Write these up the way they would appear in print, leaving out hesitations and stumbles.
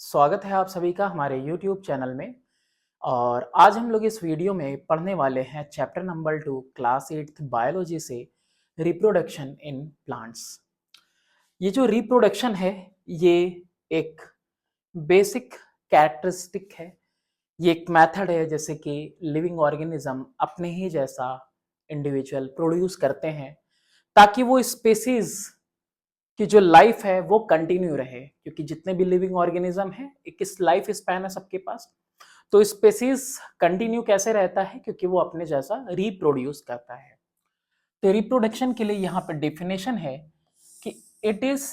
स्वागत है आप सभी का हमारे YouTube चैनल में। और आज हम लोग इस वीडियो में पढ़ने वाले हैं chapter number 2 class 8th biology से रिप्रोडक्शन इन प्लांट्स। ये जो रिप्रोडक्शन है ये एक बेसिक कैरेक्टरिस्टिक है। ये एक मेथड है जैसे कि लिविंग ऑर्गेनिज्म अपने ही जैसा इंडिविजुअल प्रोड्यूस करते हैं ताकि वो स्पेसीज कि जो लाइफ है वो कंटिन्यू रहे, क्योंकि जितने भी लिविंग ऑर्गेनिज्म है एक इस लाइफ स्पैन है सबके पास। तो स्पेसीज कंटिन्यू कैसे रहता है? क्योंकि वो अपने जैसा रिप्रोड्यूस करता है। तो रिप्रोडक्शन के लिए यहाँ पर डेफिनेशन है कि it is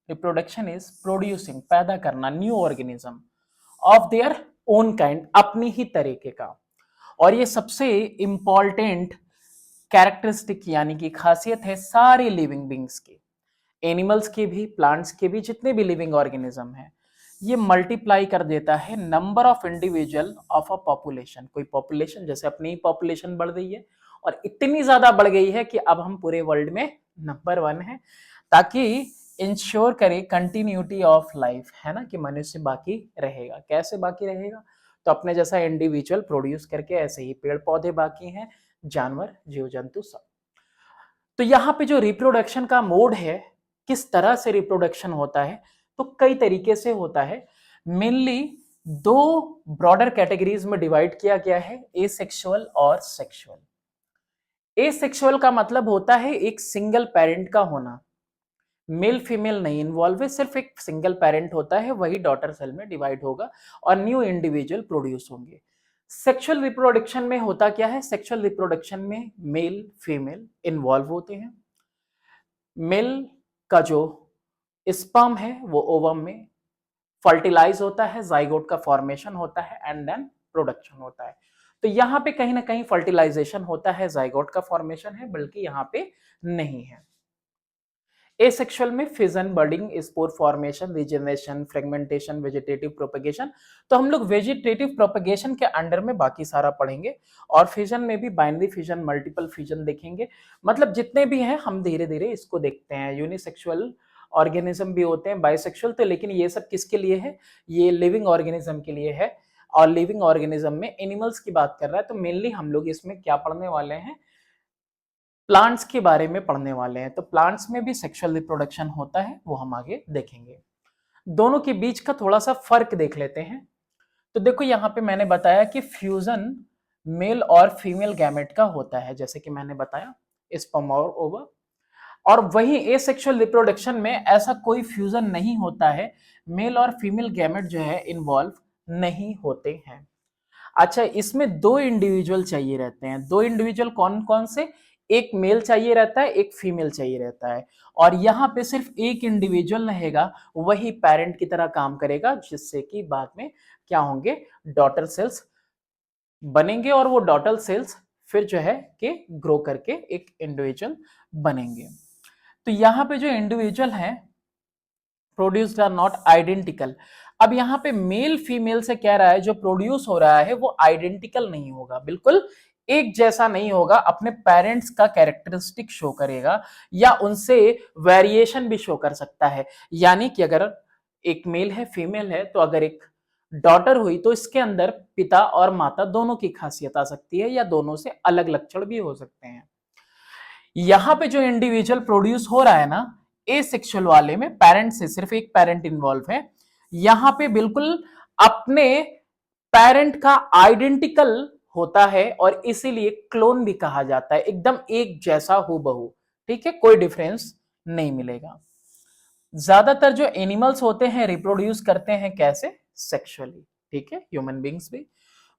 reproduction is producing, पैदा करना, new organism of their own kind, अपनी ही तरीके का। और ये सबसे इंपॉर्टेंट कैरेक्टरिस्टिक यानी कि खासियत है सारे लिविंग बींग्स की, एनिमल्स के भी, प्लांट्स के भी, जितने भी लिविंग ऑर्गेनिज्म है। ये मल्टीप्लाई कर देता है number of individual of a population. कोई पॉपुलेशन, जैसे अपनी ही पॉपुलेशन बढ़ रही है और इतनी ज्यादा बढ़ गई है कि अब हम पूरे वर्ल्ड में नंबर 1 है, ताकि इंश्योर करे कंटिन्यूटी ऑफ लाइफ, है ना, कि मनुष्य बाकी रहेगा। कैसे बाकी रहेगा? तो अपने जैसा इंडिविजुअल प्रोड्यूस करके। ऐसे ही पेड़ पौधे बाकी हैं, जानवर, जीव जंतु सब। तो यहाँ पे जो रिप्रोडक्शन का मोड है, किस तरह से रिप्रोडक्शन होता है, तो कई तरीके से होता है। मेनली दो ब्रॉडर कैटेगरीज में डिवाइड किया गया है, एसेक्सुअल और सेक्सुअल। एसेक्सुअल का मतलब होता है एक सिंगल पेरेंट का होना, मेल फीमेल नहीं इन्वॉल्व है, सिर्फ एक सिंगल पेरेंट होता है, वही डॉटर सेल में डिवाइड होगा और न्यू इंडिविजुअल प्रोड्यूस होंगे। सेक्सुअल रिप्रोडक्शन में होता क्या है? सेक्सुअल रिप्रोडक्शन में मेल फीमेल इन्वॉल्व होते हैं। मेल का जो स्पर्म है वो ओवम में फर्टिलाइज होता है, जाइगोट का फॉर्मेशन होता है एंड देन प्रोडक्शन होता है। तो यहाँ पे कहीं ना कहीं फर्टिलाइजेशन होता है, जाइगोट का फॉर्मेशन है, बल्कि यहाँ पे नहीं है। एसेक्सुअल में fission, budding, spore formation, regeneration, fragmentation, vegetative propagation. तो हम लोग वेजिटेटिव प्रोपगेशन के अंडर में बाकी सारा पढ़ेंगे, और फिजन में भी बाइनरी फिजन, मल्टीपल फिजन देखेंगे। मतलब जितने भी हैं हम धीरे धीरे इसको देखते हैं। यूनिसेक्सुअल ऑर्गेनिज्म भी होते हैं, बाइसेक्सुअल, तो लेकिन ये सब किसके लिए है? ये लिविंग ऑर्गेनिज्म के लिए है। और लिविंग ऑर्गेनिज्म में एनिमल्स की बात कर रहा है, तो मेनली हम लोग इसमें क्या पढ़ने वाले हैं? प्लांट्स के बारे में पढ़ने वाले हैं। तो प्लांट्स में भी सेक्सुअल रिप्रोडक्शन होता है, वो हम आगे देखेंगे। दोनों के बीच का थोड़ा सा फर्क देख लेते हैं। तो देखो यहाँ पे मैंने बताया कि फ्यूजन मेल और फीमेल गैमेट का होता है, जैसे कि मैंने बताया स्पर्म और ओवा। और वही एसेक्सुअल रिप्रोडक्शन में ऐसा कोई फ्यूजन नहीं होता है, मेल और फीमेल गैमेट जो है इन्वॉल्व नहीं होते हैं। अच्छा, इसमें दो इंडिविजुअल चाहिए रहते हैं। दो इंडिविजुअल कौन कौन से? एक मेल चाहिए रहता है, एक फीमेल चाहिए रहता है। और यहाँ पे सिर्फ एक इंडिविजुअल रहेगा, वही पेरेंट की तरह काम करेगा, जिससे कि बाद में क्या होंगे? डॉटर सेल्स बनेंगे, और वो डॉटर सेल्स फिर जो है कि ग्रो करके एक इंडिविजुअल बनेंगे। तो यहाँ पे जो इंडिविजुअल है प्रोड्यूस्ड आर नॉट आइडेंटिकल। अब यहाँ पे मेल फीमेल से कह रहा है जो प्रोड्यूस हो रहा है वो आइडेंटिकल नहीं होगा, बिल्कुल एक जैसा नहीं होगा, अपने पेरेंट्स का कैरेक्टरिस्टिक शो करेगा या उनसे वेरिएशन भी शो कर सकता है। यानी कि अगर एक मेल है, फीमेल है, तो अगर एक डॉटर हुई तो इसके अंदर पिता और माता दोनों की खासियत आ सकती है, या दोनों से अलग लक्षण भी हो सकते हैं। यहां पे जो इंडिविजुअल प्रोड्यूस हो रहा है ना, एसेक्सुअल वाले में पेरेंट से सिर्फ एक पेरेंट इन्वॉल्व है। यहां पे बिल्कुल अपने पेरेंट का आइडेंटिकल होता है, और इसीलिए क्लोन भी कहा जाता है, एकदम एक जैसा हूबहू। ठीक है, कोई डिफरेंस नहीं मिलेगा। ज्यादातर जो एनिमल्स होते हैं रिप्रोड्यूस करते हैं कैसे? सेक्सुअली। ठीक है, ह्यूमन बींग्स भी।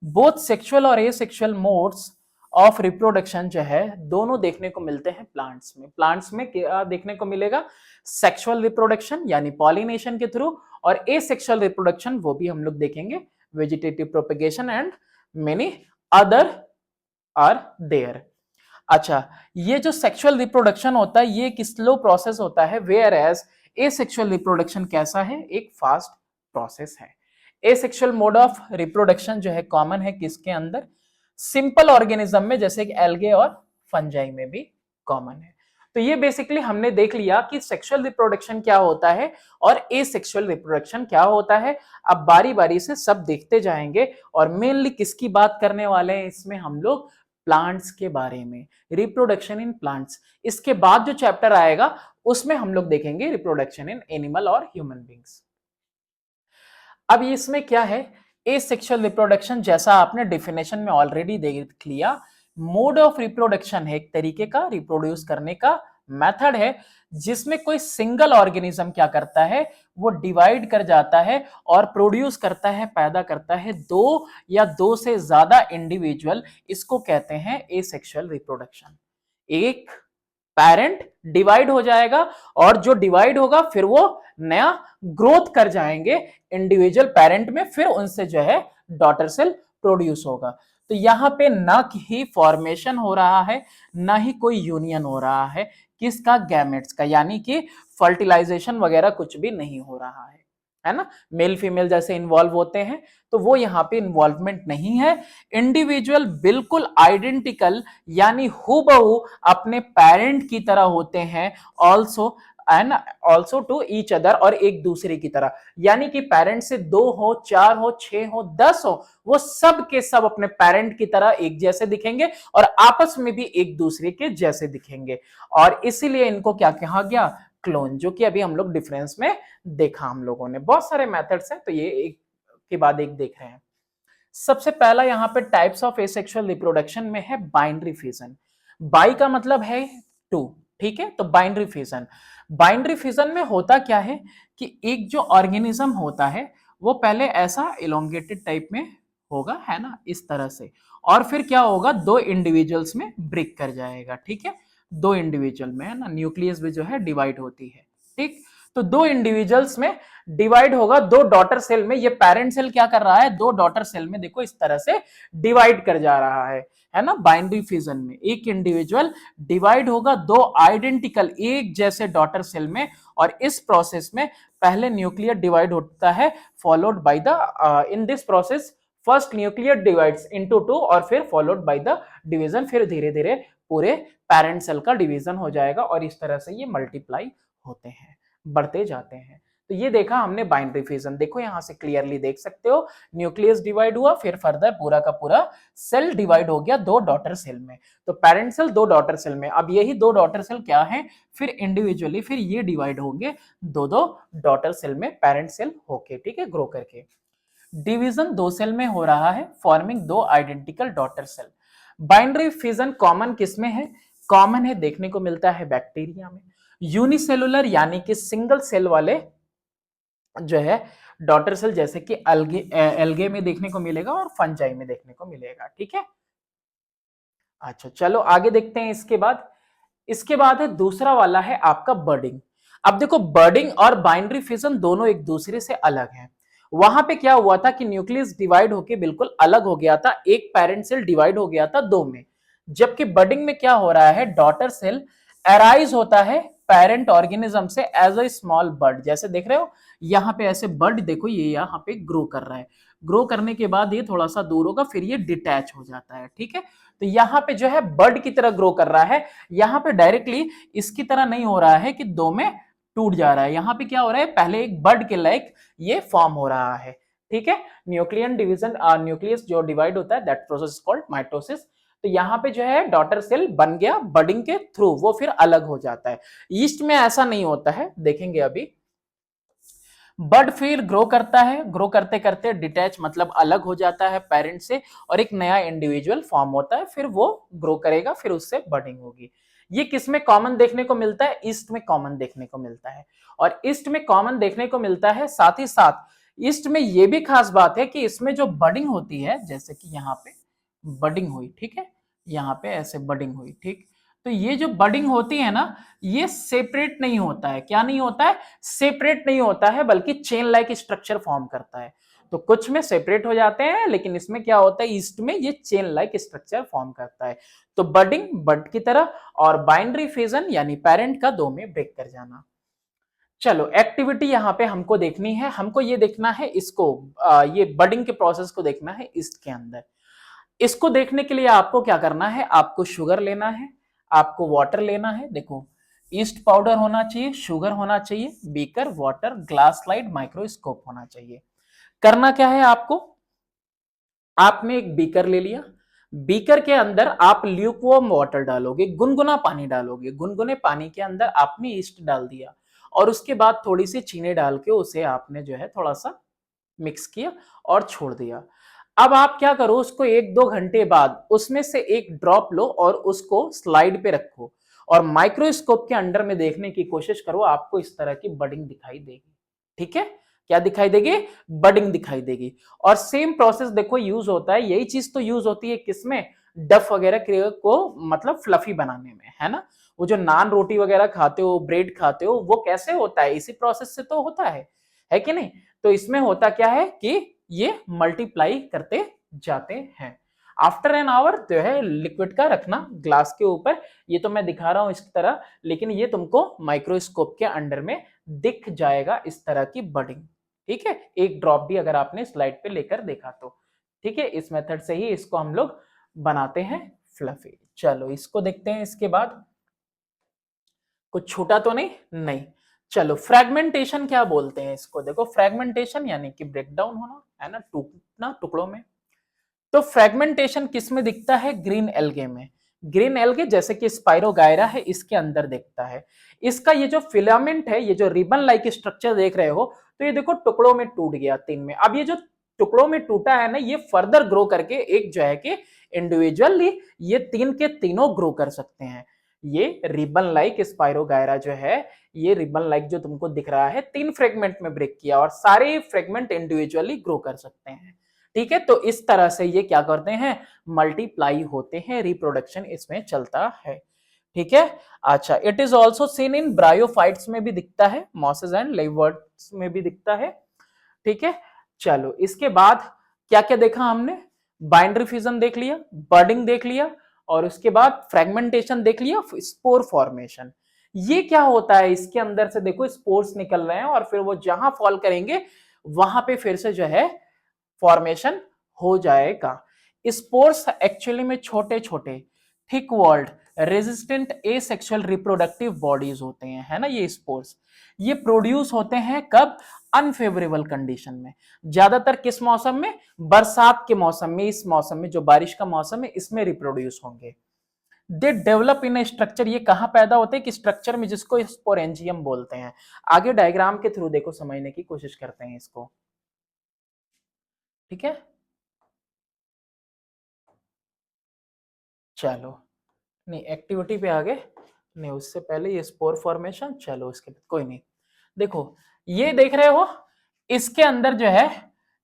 बोथ सेक्सुअल और एसेक्सुअल मोड्स ऑफ रिप्रोडक्शन जो है दोनों देखने को मिलते हैं प्लांट्स में। प्लांट्स में क्या देखने को मिलेगा? सेक्सुअल रिप्रोडक्शन यानी पॉलिनेशन के थ्रू, और एसेक्सुअल रिप्रोडक्शन वो भी हम लोग देखेंगे, vegetative propagation and many other are there. अच्छा, ये जो सेक्सुअल रिप्रोडक्शन होता है ये एक स्लो प्रोसेस होता है, वेयर एज एसेक्सुअल रिप्रोडक्शन कैसा है? एक फास्ट प्रोसेस है। एसेक्सुअल मोड ऑफ रिप्रोडक्शन जो है कॉमन है किसके अंदर? सिंपल ऑर्गेनिज्म में, जैसे कि एल्गे और फंजाई में भी कॉमन है। तो ये बेसिकली हमने देख लिया कि सेक्सुअल रिप्रोडक्शन क्या होता है और एसेक्सुअल रिप्रोडक्शन क्या होता है। अब बारी बारी से सब देखते जाएंगे और मेनली किसकी बात करने वाले हैं इसमें हम लोग, प्लांट्स के बारे में, रिप्रोडक्शन इन प्लांट्स। इसके बाद जो चैप्टर आएगा उसमें हम लोग देखेंगे रिप्रोडक्शन इन एनिमल और ह्यूमन बींग्स। अब इसमें क्या है, एसेक्सुअल रिप्रोडक्शन जैसा आपने डेफिनेशन में ऑलरेडी देख लिया, मोड ऑफ रिप्रोडक्शन है, एक तरीके का रिप्रोड्यूस करने का मेथड है जिसमें कोई सिंगल ऑर्गेनिज्म क्या करता है, वो डिवाइड कर जाता है और प्रोड्यूस करता है, पैदा करता है दो या दो से ज्यादा इंडिविजुअल। इसको कहते हैं एसेक्सुअल रिप्रोडक्शन। एक पेरेंट डिवाइड हो जाएगा और जो डिवाइड होगा फिर वो नया ग्रोथ कर जाएंगे इंडिविजुअल पेरेंट में, फिर उनसे जो है डॉटर सेल प्रोड्यूस होगा। तो यहां पे ना ही फॉर्मेशन हो रहा है ना ही कोई यूनियन हो रहा है, किसका, गैमेट्स का, यानी कि फर्टिलाइजेशन वगैरह कुछ भी नहीं हो रहा है ना। मेल फीमेल जैसे इन्वॉल्व होते हैं तो वो यहाँ पे इन्वॉल्वमेंट नहीं है। इंडिविजुअल बिल्कुल आइडेंटिकल यानी हूबहू अपने पेरेंट की तरह होते हैं, also and also to each other, और एक दूसरे की तरह, यानी कि पेरेंट से 2 हो, 4 हो, 6 हो, 10 हो, वो सब के सब अपने पेरेंट की तरह एक जैसे दिखेंगे और आपस में भी एक दूसरे के जैसे दिखेंगे। और इसीलिए इनको क्या कहा गया, क्लोन, जो कि अभी हम लोग डिफरेंस में देखा हम लोगों ने। बहुत सारे मेथड्स हैं तो ये एक के बाद एक देख रहे हैं। सबसे पहला यहां पे टाइप्स ऑफ एसेक्सुअल रिप्रोडक्शन में है बाइनरी फिजन। बाई का मतलब है 2, ठीक है, तो बाइनरी फिजन। बाइनरी फिजन में होता क्या है कि एक जो ऑर्गेनिज्म होता है वो पहले ऐसा इलोंगेटेड टाइप में होगा, है ना, इस तरह से, और फिर क्या होगा, दो इंडिविजुअल्स में ब्रेक कर जाएगा, ठीक है, दो इंडिविजुअल में, है ना, न्यूक्लियस भी जो है डिवाइड होती है, ठीक। तो दो इंडिविजुअल्स में डिवाइड होगा, दो डॉटर सेल में, ये पेरेंट सेल क्या कर रहा है, दो डॉटर सेल में देखो इस तरह से डिवाइड कर जा रहा है ना, बाइनरी फिजन में एक इंडिविजुअल डिवाइड होगा दो आइडेंटिकल एक जैसे डॉटर सेल में, और इस प्रोसेस में पहले न्यूक्लियर डिवाइड होता है, followed by the in this process first nuclear divides into 2 और फिर फॉलोड बाय द डिवीजन, फिर धीरे धीरे पूरे पेरेंट सेल का डिवीजन हो जाएगा और इस तरह से ये मल्टीप्लाई होते हैं, बढ़ते जाते हैं। तो ये देखा हमने बाइनरी फिजन, देखो यहां से क्लियरली देख सकते हो, न्यूक्लियस डिवाइड हुआ, फिर फर्दर पूरा का पूरा सेल डिवाइड हो गया दो डॉटर सेल में, तो पेरेंट सेल दो डॉटर सेल में, अब यही दो डॉटर सेल क्या है, फिर इंडिविजुअली फिर ये डिवाइड होंगे दो दो डॉटर सेल में, पेरेंट सेल होके, ठीक है, ग्रो करके। डिवीजन दो सेल में हो रहा है, फॉर्मिंग दो identical daughter cell. Binary fission common किसमें है, कॉमन है देखने को मिलता है बैक्टीरिया में, यूनिसेलुलर यानी कि सिंगल सेल वाले जो है डॉटर सेल, जैसे कि एल्गे में देखने को मिलेगा और फंजाई में देखने को मिलेगा, ठीक है। अच्छा चलो आगे देखते हैं। इसके बाद है दूसरा वाला है आपका बर्डिंग। अब देखो बर्डिंग और बाइनरी फिजन दोनों एक दूसरे से अलग हैं। वहां पे क्या हुआ था कि न्यूक्लियस डिवाइड होके बिल्कुल अलग हो गया था, एक पेरेंट सेल डिवाइड हो गया था दो में, जबकि बर्डिंग में क्या हो रहा है, डॉटर सेल एराइज होता है पेरेंट ऑर्गेनिज्म से एज अ स्मॉल बर्ड, जैसे देख रहे हो यहाँ पे ऐसे बर्ड, देखो ये यहाँ पे ग्रो कर रहा है, ग्रो करने के बाद ये थोड़ा सा दूर होगा फिर ये डिटैच हो जाता है, ठीक है। तो यहाँ पे जो है बर्ड की तरह ग्रो कर रहा है, यहाँ पे डायरेक्टली इसकी तरह नहीं हो रहा है कि दो में टूट जा रहा है, यहाँ पे क्या हो रहा है, पहले एक बर्ड के लाइक ये फॉर्म हो रहा है, ठीक है। न्यूक्लियन डिवीजन, न्यूक्लियस जो डिवाइड होता है दैट प्रोसेस कॉल्ड माइटोसिस। तो यहाँ पे जो है डॉटर सेल बन गया बडिंग के थ्रू, वो फिर अलग हो जाता है। ईस्ट में ऐसा नहीं होता है, देखेंगे अभी। बर्ड फिर ग्रो करता है, ग्रो करते करते डिटैच मतलब अलग हो जाता है पेरेंट से और एक नया इंडिविजुअल फॉर्म होता है, फिर वो ग्रो करेगा, फिर उससे बडिंग होगी। ये किस में कॉमन देखने को मिलता है, ईस्ट में कॉमन देखने को मिलता है, और ईस्ट में कॉमन देखने को मिलता है। साथ ही साथ ईस्ट में ये भी खास बात है कि इसमें जो बडिंग होती है, जैसे कि यहाँ पे बडिंग हुई, ठीक है, यहाँ पे ऐसे बडिंग हुई, ठीक, तो ये जो बडिंग होती है ना, ये सेपरेट नहीं होता है, क्या नहीं होता है, सेपरेट नहीं होता है, बल्कि चेन लाइक स्ट्रक्चर फॉर्म करता है। तो कुछ में सेपरेट हो जाते हैं, लेकिन इसमें क्या होता है, ईस्ट में ये चेन लाइक स्ट्रक्चर फॉर्म करता है। तो बडिंग बड की तरह, और बाइनरी फिजन यानी पेरेंट का दो में ब्रेक कर जाना। चलो एक्टिविटी यहाँ पे हमको देखनी है, हमको ये देखना है इसको, ये बडिंग के प्रोसेस को देखना है ईस्ट के अंदर। इसको देखने के लिए आपको क्या करना है, आपको शुगर लेना है, आपको वाटर लेना है, देखो ईस्ट पाउडर होना चाहिए, शुगर होना चाहिए, beaker, water, glass slide, microscope होना चाहिए। करना क्या है आपको, आपने एक बीकर ले लिया, बीकर के अंदर आप ल्यूकवार्म वाटर डालोगे, गुनगुना पानी डालोगे, गुनगुने पानी के अंदर आपने ईस्ट डाल दिया और उसके बाद थोड़ी सी चीनी डाल के उसे आपने जो है थोड़ा सा मिक्स किया और छोड़ दिया। अब आप क्या करो, उसको 1-2 घंटे बाद उसमें से एक ड्रॉप लो और उसको स्लाइड पे रखो और माइक्रोस्कोप के अंडर में देखने की कोशिश करो, आपको इस तरह की बडिंग दिखाई देगी। ठीक है, क्या दिखाई देगी, बडिंग दिखाई देगी। और सेम प्रोसेस देखो यूज होता है, यही चीज तो यूज होती है किसमें, डफ वगैरह को मतलब फ्लफी बनाने में, है ना। वो जो नान रोटी वगैरह खाते हो, ब्रेड खाते हो, वो कैसे होता है, इसी प्रोसेस से तो होता है कि नहीं। तो इसमें होता क्या है कि ये मल्टीप्लाई करते जाते हैं। आफ्टर एन आवर जो है लिक्विड का रखना ग्लास के ऊपर, ये तो मैं दिखा रहा हूं इसकी तरह, लेकिन ये तुमको माइक्रोस्कोप के अंडर में दिख जाएगा इस तरह की बडिंग। ठीक है, एक ड्रॉप भी अगर आपने स्लाइड पे लेकर देखा तो। ठीक है, इस मेथड से ही इसको हम लोग बनाते हैं फ्लफी। चलो इसको देखते हैं इसके बाद। कुछ छूटा तो नहीं, नहीं। चलो फ्रेगमेंटेशन क्या बोलते हैं इसको, देखो फ्रेगमेंटेशन यानी कि ब्रेकडाउन होना, है ना, टूटना टुकड़ों में। तो फ्रेगमेंटेशन किस में दिखता है, ग्रीन एल्गे में। ग्रीन एल्गे जैसे कि स्पाइरोगायरा है, इसके अंदर दिखता है। इसका ये जो फिलामेंट है, ये जो रिबन लाइक स्ट्रक्चर देख रहे हो, तो ये देखो टुकड़ों में टूट गया 3 में। अब ये जो टुकड़ों में टूटा है ना, ये फर्दर ग्रो करके एक जो है कि इंडिविजुअली ये 3 के तीनों ग्रो कर सकते हैं। ये रिबन लाइक स्पाइरोगायरा जो है, ये रिबन लाइक जो तुमको दिख रहा है, 3 फ्रेगमेंट में ब्रेक किया और सारे फ्रेगमेंट इंडिविजुअली ग्रो कर सकते हैं। ठीक है, तो इस तरह से ये क्या करते हैं, मल्टीप्लाई होते हैं, रिप्रोडक्शन इसमें चलता है। ठीक है, अच्छा, it is also seen in bryophytes में भी दिखता है, मॉसेस एंड लेवर्ट्स में भी दिखता है। ठीक है, चलो इसके बाद क्या क्या देखा हमने, बाइंडरी फ्यूजन देख लिया, बर्डिंग देख लिया, और उसके बाद फ्रेगमेंटेशन देख लिया, स्पोर फॉर्मेशन। ये क्या होता है, इसके अंदर से देखो स्पोर्स निकल रहे हैं और फिर वो जहां फॉल करेंगे वहां पे फिर से जो है फॉर्मेशन हो जाएगा। स्पोर्स एक्चुअली में छोटे छोटे thick walled resistant asexual reproductive bodies होते हैं, है ना। ये स्पोर्स ये प्रोड्यूस होते हैं कब, अनफेवरेबल कंडीशन में। ज्यादातर किस मौसम में, बरसात के मौसम में, इस मौसम में जो बारिश का मौसम है इसमें रिप्रोड्यूस होंगे। They develop in A structure, ये कहां पैदा होते हैं कि स्ट्रक्चर में, जिसको स्पोरेंजियम बोलते हैं। आगे डायग्राम के थ्रू देखो समझने की कोशिश करते हैं इसको। ठीक है, चलो, नहीं एक्टिविटी पे आ गए, नहीं उससे पहले ये स्पोर फॉर्मेशन, चलो उसके बाद कोई नहीं। देखो ये देख रहे हो, इसके अंदर जो है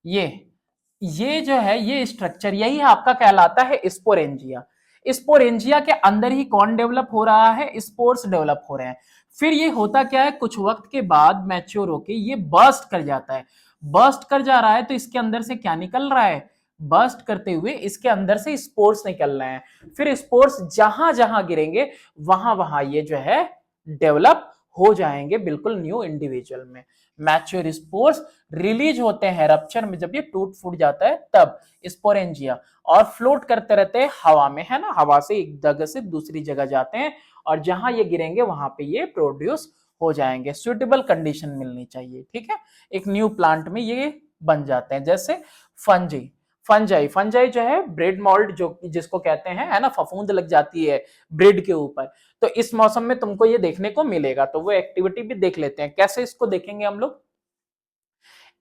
ये जो है ये स्ट्रक्चर, यही आपका कहलाता है स्पोरेंजिया। स्पोरेंजिया के अंदर ही कौन डेवलप हो रहा है, स्पोर्स डेवलप हो रहे हैं। फिर ये होता क्या है, कुछ वक्त के बाद मैच्योर होके ये बर्स्ट कर जाता है। बर्स्ट कर जा रहा है तो इसके अंदर से क्या निकल रहा है, बर्स्ट करते हुए इसके अंदर से स्पोर्स निकल रहे हैं। फिर स्पोर्स जहां जहां गिरेंगे वहां वहां ये जो है डेवलप हो जाएंगे बिल्कुल न्यू इंडिविजुअल में। मैच्योर स्पोर्स रिलीज होते हैं रप्चर में, जब ये टूट फूट जाता है तब स्पोरेंजिया, और फ्लोट करते रहते हैं हवा में, है ना। हवा से एक जगह से दूसरी जगह जाते हैं और जहां ये गिरेंगे वहां पे ये प्रोड्यूस हो जाएंगे। सुइटेबल कंडीशन मिलनी चाहिए। ठीक है, एक न्यू प्लांट में ये बन जाते हैं। जैसे फंजी, फंजाई फंजाई जो है ब्रेड मोल्ड जो जिसको कहते हैं, है ना, फफूंद लग जाती है ब्रेड के ऊपर, तो इस मौसम में तुमको ये देखने को मिलेगा। तो वो एक्टिविटी भी देख लेते हैं, कैसे इसको देखेंगे हम लोग।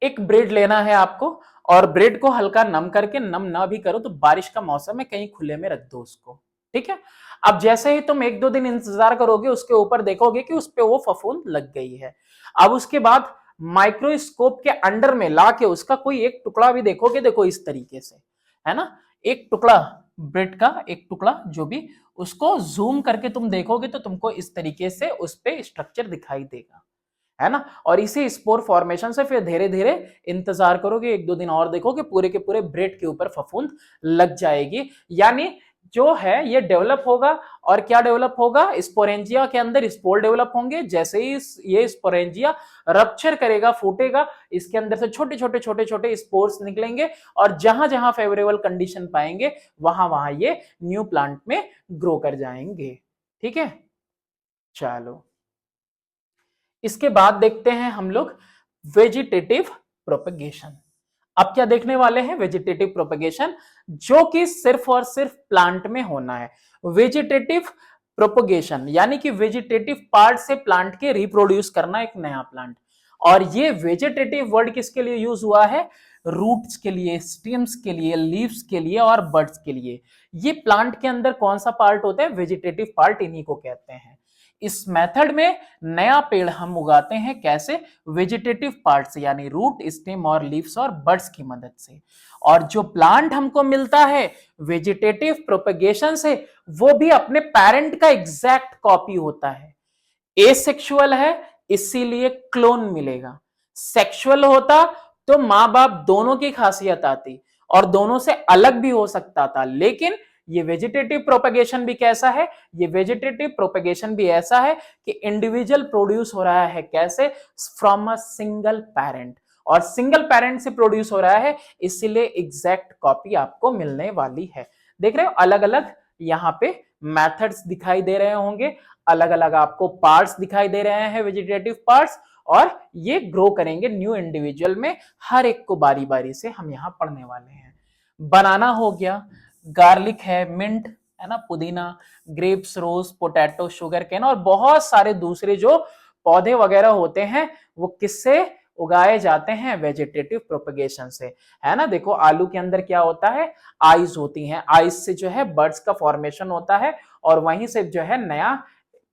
एक ब्रेड लेना है आपको और ब्रेड को हल्का नम करके, नम ना भी करो तो बारिश का मौसम है, कहीं खुले में रख दो उसको। ठीक है, अब जैसे ही तुम 1-2 दिन इंतजार करोगे उसके ऊपर देखोगे कि उस पे वो फफूंद लग गई है। अब उसके बाद माइक्रोस्कोप के अंडर में ला के उसका कोई एक टुकड़ा भी देखोगे, देखो इस तरीके से, है ना, एक टुकड़ा ब्रेड का, एक टुकड़ा जो भी, उसको जूम करके तुम देखोगे तो तुमको इस तरीके से उस पे स्ट्रक्चर दिखाई देगा, है ना। और इसी स्पोर फॉर्मेशन से फिर धीरे धीरे इंतजार करोगे, 1-2 दिन और देखोगे पूरे के पूरे ब्रेड के ऊपर फफूंद लग जाएगी। यानी जो है ये डेवलप होगा। और क्या डेवलप होगा, स्पोरेंजिया के अंदर स्पोर डेवलप होंगे। जैसे ही ये स्पोरेंजिया रप्चर करेगा, फूटेगा, इसके अंदर से छोटे छोटे छोटे छोटे स्पोर्स निकलेंगे और जहां जहां फेवरेबल कंडीशन पाएंगे वहां वहां ये न्यू प्लांट में ग्रो कर जाएंगे। ठीक है, चलो इसके बाद देखते हैं हम लोग वेजिटेटिव प्रोपेगेशन। अब क्या देखने वाले हैं? वेजिटेटिव प्रोपेगेशन, जो कि सिर्फ और सिर्फ प्लांट में होना है। वेजिटेटिव प्रोपेगेशन यानी कि वेजिटेटिव पार्ट से प्लांट के रिप्रोड्यूस करना एक नया प्लांट। और ये वेजिटेटिव वर्ड किसके लिए यूज हुआ है? रूट्स के लिए, स्टेम्स के लिए, लीव्स के लिए और बड्स के लिए। ये प्लांट के अंदर कौन सा पार्ट होता है? वेजिटेटिव पार्ट, इन्हीं को कहते हैं। इस मेथड में नया पेड़ हम उगाते हैं कैसे? वेजिटेटिव पार्ट से, यानी रूट, स्टेम और लीव्स और बड्स की मदद से। और जो प्लांट हमको मिलता है वेजिटेटिव प्रोपेगेशन से, वो भी अपने पेरेंट का एग्जैक्ट कॉपी होता है। एसेक्सुअल है इसीलिए क्लोन मिलेगा, सेक्सुअल होता तो मां बाप दोनों की खासियत आती और दोनों से अलग भी हो सकता था। लेकिन ये वेजिटेटिव प्रोपेगेशन भी कैसा है? ये वेजिटेटिव प्रोपेगेशन भी ऐसा है कि इंडिविजुअल प्रोड्यूस हो रहा है कैसे? फ्रॉम अ सिंगल पेरेंट, और सिंगल पेरेंट से प्रोड्यूस हो रहा है, इसीलिए एग्जैक्ट कॉपी आपको मिलने वाली है। देख रहे हो अलग अलग यहाँ पे मेथड्स दिखाई दे रहे होंगे, अलग अलग आपको पार्ट्स दिखाई दे रहे हैं वेजिटेटिव पार्ट्स, और ये ग्रो करेंगे न्यू इंडिविजुअल में। हर एक को बारी बारी से हम यहाँ पढ़ने वाले हैं। बनाना हो गया, गार्लिक है, मिंट है ना, पुदीना, ग्रेप्स, रोज, पोटैटो, शुगर केन और बहुत सारे दूसरे जो पौधे वगैरह होते हैं वो किससे उगाए जाते हैं? वेजिटेटिव प्रोपेगेशन से, है ना। देखो आलू के अंदर क्या होता है? आइज होती हैं, आइज से जो है बर्ड्स का फॉर्मेशन होता है और वहीं से जो है नया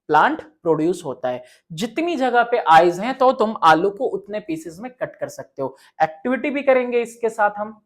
प्लांट प्रोड्यूस होता है। जितनी जगह पे आइज हैं तो तुम आलू को उतने पीसेस में कट कर सकते हो। एक्टिविटी भी करेंगे इसके साथ हम।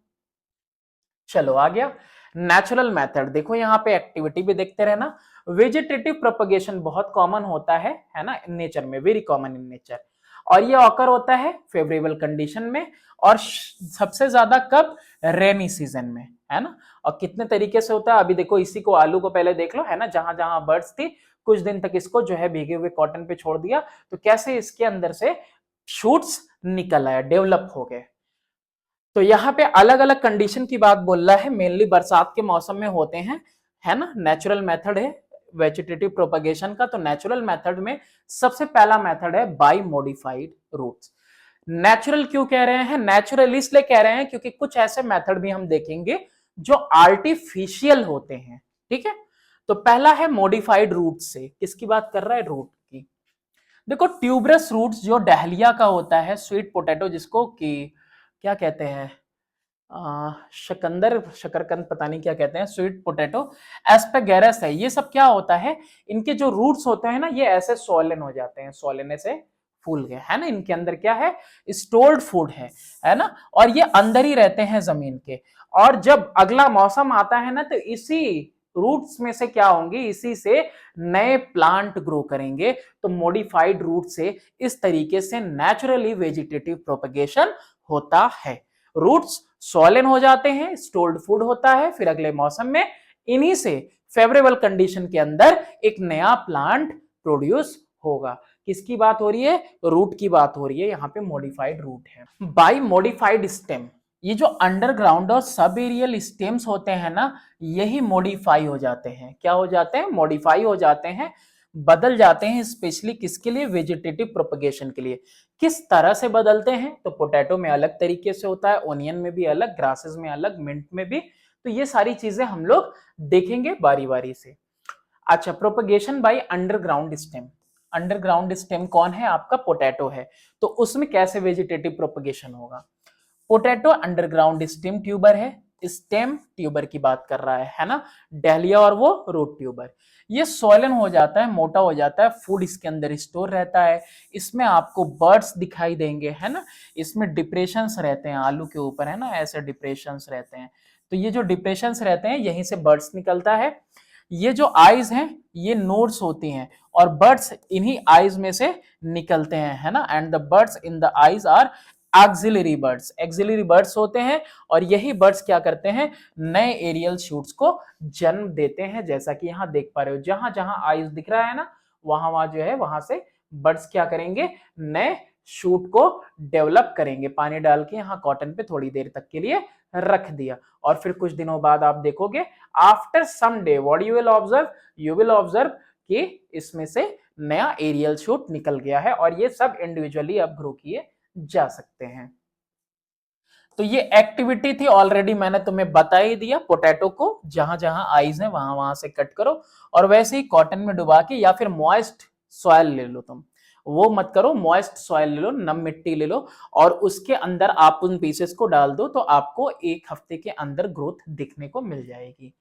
चलो आ गया नेचुरल मेथड। देखो यहाँ पे एक्टिविटी भी देखते रहना। वेजिटेटिव प्रोपगेशन बहुत कॉमन होता है ना, नेचर में, वेरी कॉमन इन नेचर। और ये ऑकर होता है फेवरेबल कंडीशन में, और सबसे ज्यादा कब? रेनी सीजन में, है ना। और कितने तरीके से होता है अभी देखो, इसी को आलू को पहले देख लो, है ना। जहां जहां बर्ड्स थी कुछ दिन तक इसको जो है भीगे हुए कॉटन पे छोड़ दिया तो कैसे इसके अंदर से शूट्स निकल आया, डेवलप हो गए। तो यहाँ पे अलग अलग कंडीशन की बात बोल रहा है, मेनली बरसात के मौसम में होते हैं, है ना। नेचुरल मेथड है वेजिटेटिव प्रोपगेशन का। तो नेचुरल मेथड में सबसे पहला मेथड है बाय मॉडिफाइड रूट्स। नेचुरल क्यों कह रहे हैं? नेचुरल इसलिए कह रहे हैं क्योंकि कुछ ऐसे मेथड भी हम देखेंगे जो आर्टिफिशियल होते हैं, ठीक है। तो पहला है मॉडिफाइड रूट से। किसकी बात कर रहा है? रूट की। देखो ट्यूबरस रूट्स जो डहलिया का होता है, स्वीट पोटैटो जिसको कि क्या कहते हैं, शकंदर, शकरकंद, पता नहीं क्या कहते हैं, स्वीट पोटैटो, एस्पेगेरस है। ये सब क्या होता है? इनके जो रूट्स होते हैं ना, ये ऐसे सोलन हो जाते हैं, सोलने से फूल गए, है ना। इनके अंदर क्या है? स्टोर्ड फूड है ना। और ये अंदर ही रहते हैं जमीन के। और जब अगला मौसम आता है ना, तो इसी रूट्स में से क्या होंगे? इसी से नए प्लांट ग्रो करेंगे। तो मॉडिफाइड रूट से इस तरीके से नेचुरली वेजिटेटिव प्रोपगेशन होता है। रूट्स सॉलन हो जाते हैं, स्टोर्ड फूड होता है, फिर अगले मौसम में इन्हीं से फेवरेबल कंडीशन के अंदर एक नया प्लांट प्रोड्यूस होगा। किसकी बात हो रही है? रूट की बात हो रही है। यहाँ पे मॉडिफाइड रूट है। बाय मॉडिफाइड स्टेम, ये जो अंडरग्राउंड और सब एरियल स्टेम्स होते हैं ना, यही मॉडिफाई हो जाते हैं। क्या हो जाते हैं? मॉडिफाई हो जाते हैं, बदल जाते हैं। स्पेशली किसके लिए? वेजिटेटिव प्रोपगेशन के लिए। किस तरह से बदलते हैं? तो पोटैटो में अलग तरीके से होता है, ओनियन में भी अलग, ग्रासेस में अलग, मिंट में भी। तो ये सारी चीजें हम लोग देखेंगे बारी बारी से। अच्छा, propagation by underground stem. Underground stem कौन है? आपका पोटैटो है। तो उसमें कैसे वेजिटेटिव प्रोपगेशन होगा? पोटैटो अंडरग्राउंड स्टेम ट्यूबर है, स्टेम ट्यूबर की बात कर रहा है ना। डहलिया और वो रूट ट्यूबर। ये सोलन हो जाता है, मोटा हो जाता है, फूड इसके अंदर स्टोर रहता है। इसमें आपको बर्ड्स दिखाई देंगे, है ना। इसमें डिप्रेशंस रहते हैं आलू के ऊपर, है ना, ऐसे डिप्रेशंस रहते हैं। तो ये जो डिप्रेशंस रहते हैं यहीं से बर्ड्स निकलता है। ये जो आईज हैं ये नोड्स होती हैं और बर्ड्स इन्हीं आईज में से निकलते हैं, है ना। And the birds in the eyes are axillary birds. Axillary birds होते हैं और यही बर्ड्स क्या करते हैं? नए एरियल शूट्स को जन्म देते हैं। जैसा कि यहाँ देख पा रहे हो, जहां जहां आइज दिख रहा है ना, वहां वहां जो है वहां से बर्ड्स क्या करेंगे? नए शूट को डेवलप करेंगे। पानी डाल के यहाँ कॉटन पे थोड़ी देर तक के लिए रख दिया और फिर कुछ दिनों बाद आप देखोगे after some day what you will observe, you will observe कि इसमें से नया एरियल शूट निकल गया है और ये सब इंडिविजुअली अब ग्रो किए जा सकते हैं। तो ये एक्टिविटी थी, ऑलरेडी मैंने तुम्हें बता ही दिया। पोटैटो को जहां जहां आइज है वहां वहां से कट करो और वैसे ही कॉटन में डुबा के या फिर मॉइस्ट सॉइल ले लो, तुम वो मत करो, मॉइस्ट सॉइल ले लो, नम मिट्टी ले लो और उसके अंदर आप उन पीसेस को डाल दो तो आपको 1 हफ्ते के अंदर ग्रोथ दिखने को मिल जाएगी।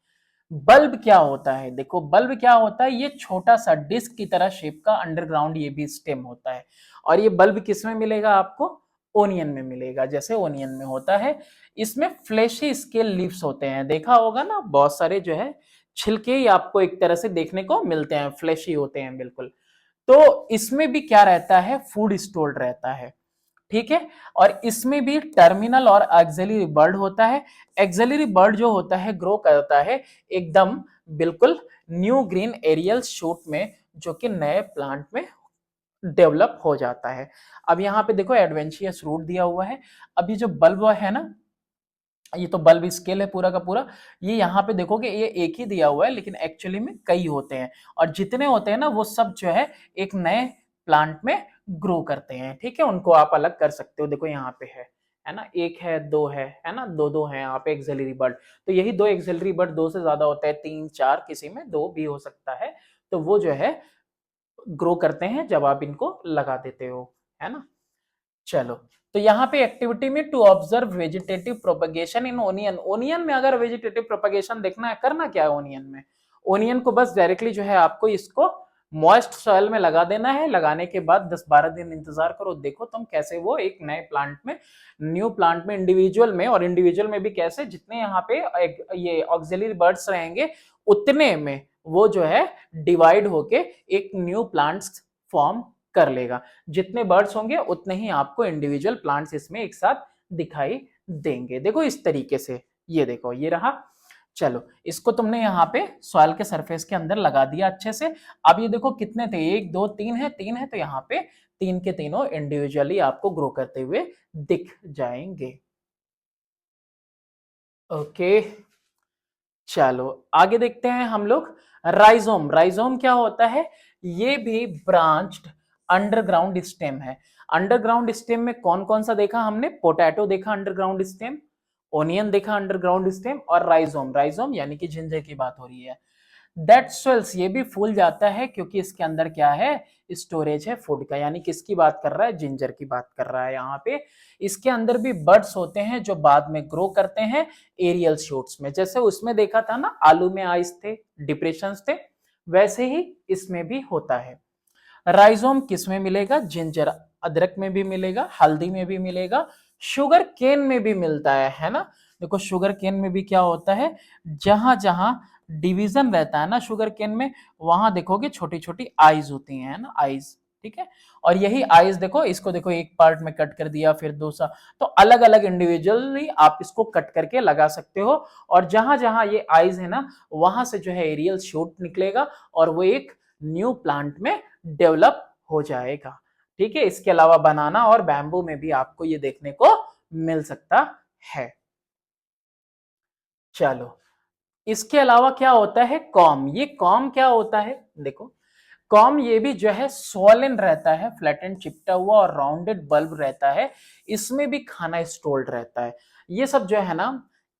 बल्ब क्या होता है, देखो बल्ब क्या होता है, ये छोटा सा डिस्क की तरह शेप का अंडरग्राउंड ये भी स्टेम होता है और ये बल्ब किस में मिलेगा आपको, ओनियन में मिलेगा। जैसे ओनियन में होता है, इसमें फ्लैशी स्केल लीव्स होते हैं, देखा होगा ना, बहुत सारे जो है छिलके ही आपको एक तरह से देखने को मिलते हैं, फ्लैशी होते हैं बिल्कुल। तो इसमें भी क्या रहता है, फूड स्टोर्ड रहता है, ठीक है। और इसमें भी टर्मिनल और एक्सिलरी बर्ड होता है। एक्सिलरी बर्ड जो होता है ग्रो करता है एकदम बिल्कुल न्यू ग्रीन एरियल शूट में, जो कि नए प्लांट में डेवलप हो जाता है। अब यहाँ पे देखो एडवेंशियस रूट दिया हुआ है। अब ये जो बल्ब है ना, ये तो बल्ब स्केल है पूरा का पूरा, ये यहाँ पे देखोगे ये एक ही दिया हुआ है लेकिन एक्चुअली में कई होते हैं और जितने होते हैं ना वो सब जो है एक नए प्लांट में ग्रो करते हैं, ठीक है। उनको आप अलग कर सकते हो, देखो यहाँ पे है ना, एक है, दो है ना, दो दो है यहाँ पे एक्सिलरी बर्ड। तो यही दो एक्सिलरी बर्ड, दो से ज्यादा होता है, 3 4, किसी में 2 भी हो सकता है। तो वो जो है ग्रो करते हैं जब आप इनको लगा देते हो, है ना। चलो, तो यहाँ पे एक्टिविटी में to observe vegetative propagation in onion. Onion में अगर वेजिटेटिव प्रोपगेशन देखना है, करना क्या है ओनियन में, ओनियन को बस डायरेक्टली जो है आपको इसको मॉइस्ट सॉइल में लगा देना है। लगाने के बाद 10-12 दिन इंतजार करो, देखो तुम कैसे वो एक नए प्लांट में, न्यू प्लांट में, इंडिविजुअल में, और इंडिविजुअल में भी कैसे, जितने यहाँ पे ये ऑक्सिलरी बर्ड्स रहेंगे उतने में वो जो है डिवाइड होके एक न्यू प्लांट्स फॉर्म कर लेगा। जितने बर्ड्स होंगे उतने ही आपको इंडिविजुअल प्लांट्स इसमें एक साथ दिखाई देंगे। देखो इस तरीके से, ये देखो ये रहा। चलो, इसको तुमने यहाँ पे सॉइल के सरफेस के अंदर लगा दिया अच्छे से। अब ये देखो कितने थे, 1 2 3 है, 3 है, तो यहाँ पे 3 के तीनों इंडिविजुअली आपको ग्रो करते हुए दिख जाएंगे। ओके, चलो आगे देखते हैं हम लोग। राइजोम, राइजोम क्या होता है, ये भी ब्रांच्ड अंडरग्राउंड स्टेम है। अंडरग्राउंड स्टेम में कौन कौन सा देखा हमने, पोटैटो देखा अंडरग्राउंड स्टेम, ओनियन देखा अंडरग्राउंड स्टेम, और राइजोम, राइजोम यानी कि जिंजर की बात हो रही है। दैट स्वेल्स, ये भी फूल जाता है क्योंकि इसके अंदर क्या है, स्टोरेज है फूड का, यानी किसकी बात कर रहा है, जिंजर की बात कर रहा है यहाँ पे। इसके अंदर भी बर्ड्स होते हैं जो बाद में ग्रो करते हैं एरियल शूट्स में। जैसे उसमें देखा था ना, आलू में आइस थे, डिप्रेशंस थे, वैसे ही इसमें भी होता है। राइजोम किस में मिलेगा, जिंजर, अदरक में भी मिलेगा, हल्दी में भी मिलेगा, शुगर केन में भी मिलता है ना। देखो शुगर केन में भी क्या होता है, जहां जहां डिवीजन रहता है ना शुगर केन में, वहां देखोगे छोटी छोटी आईज होती हैं ना, आईज, ठीक है। और यही आईज देखो, इसको देखो एक पार्ट में कट कर दिया, फिर दूसरा, तो अलग अलग इंडिविजुअली आप इसको कट करके लगा सकते हो। और जहां जहां ये आईज है ना, वहां से जो है एरियल शूट निकलेगा और वो एक न्यू प्लांट में डेवलप हो जाएगा, ठीक है। इसके अलावा बनाना और बैम्बू में भी आपको ये देखने को मिल सकता है। चलो, इसके अलावा क्या होता है, कॉम। ये कॉम क्या होता है, देखो कॉम ये भी जो है सोलन रहता है, फ्लैटेंड चिपटा हुआ और राउंडेड बल्ब रहता है, इसमें भी खाना स्टोर्ड रहता है। ये सब जो है ना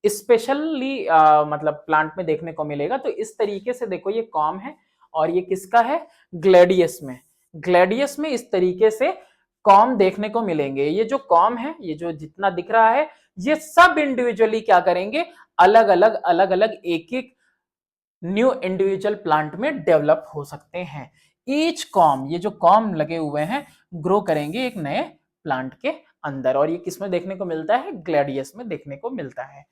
स्पेशली मतलब प्लांट में देखने को मिलेगा। तो इस तरीके से देखो ये कॉम है और ये किसका है, ग्लेडियस में, ग्लेडियस में इस तरीके से कॉम देखने को मिलेंगे। ये जो कॉम है, ये जो जितना दिख रहा है, ये सब इंडिविजुअली क्या करेंगे, अलग अलग एक एक न्यू इंडिविजुअल प्लांट में डेवलप हो सकते हैं। ईच कॉम, ये जो कॉम लगे हुए हैं, ग्रो करेंगे एक नए प्लांट के अंदर। और ये किसमें देखने को मिलता है, ग्लैडियस में देखने को मिलता है।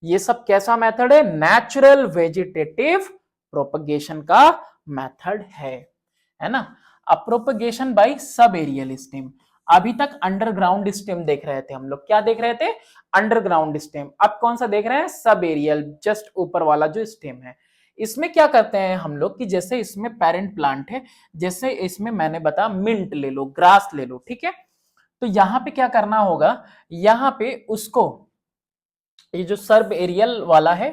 ये सब कैसा मेथड है, नेचुरल वेजिटेटिव प्रोपगेशन का मेथड है ना। अब propagation by sub aerial stem. अभी तक अंडरग्राउंड स्टेम देख रहे थे हम लोग, क्या देख रहे थे, अंडरग्राउंड स्टेम। अब कौन सा देख रहे हैं, सब एरियल, जस्ट ऊपर वाला जो स्टेम है। इसमें क्या करते हैं हम लोग कि जैसे इसमें पेरेंट प्लांट है, जैसे इसमें मैंने बताया मिंट ले लो, ग्रास ले लो, ठीक है। तो यहां पे क्या करना होगा, यहां पे उसको, ये जो सर्ब एरियल वाला है,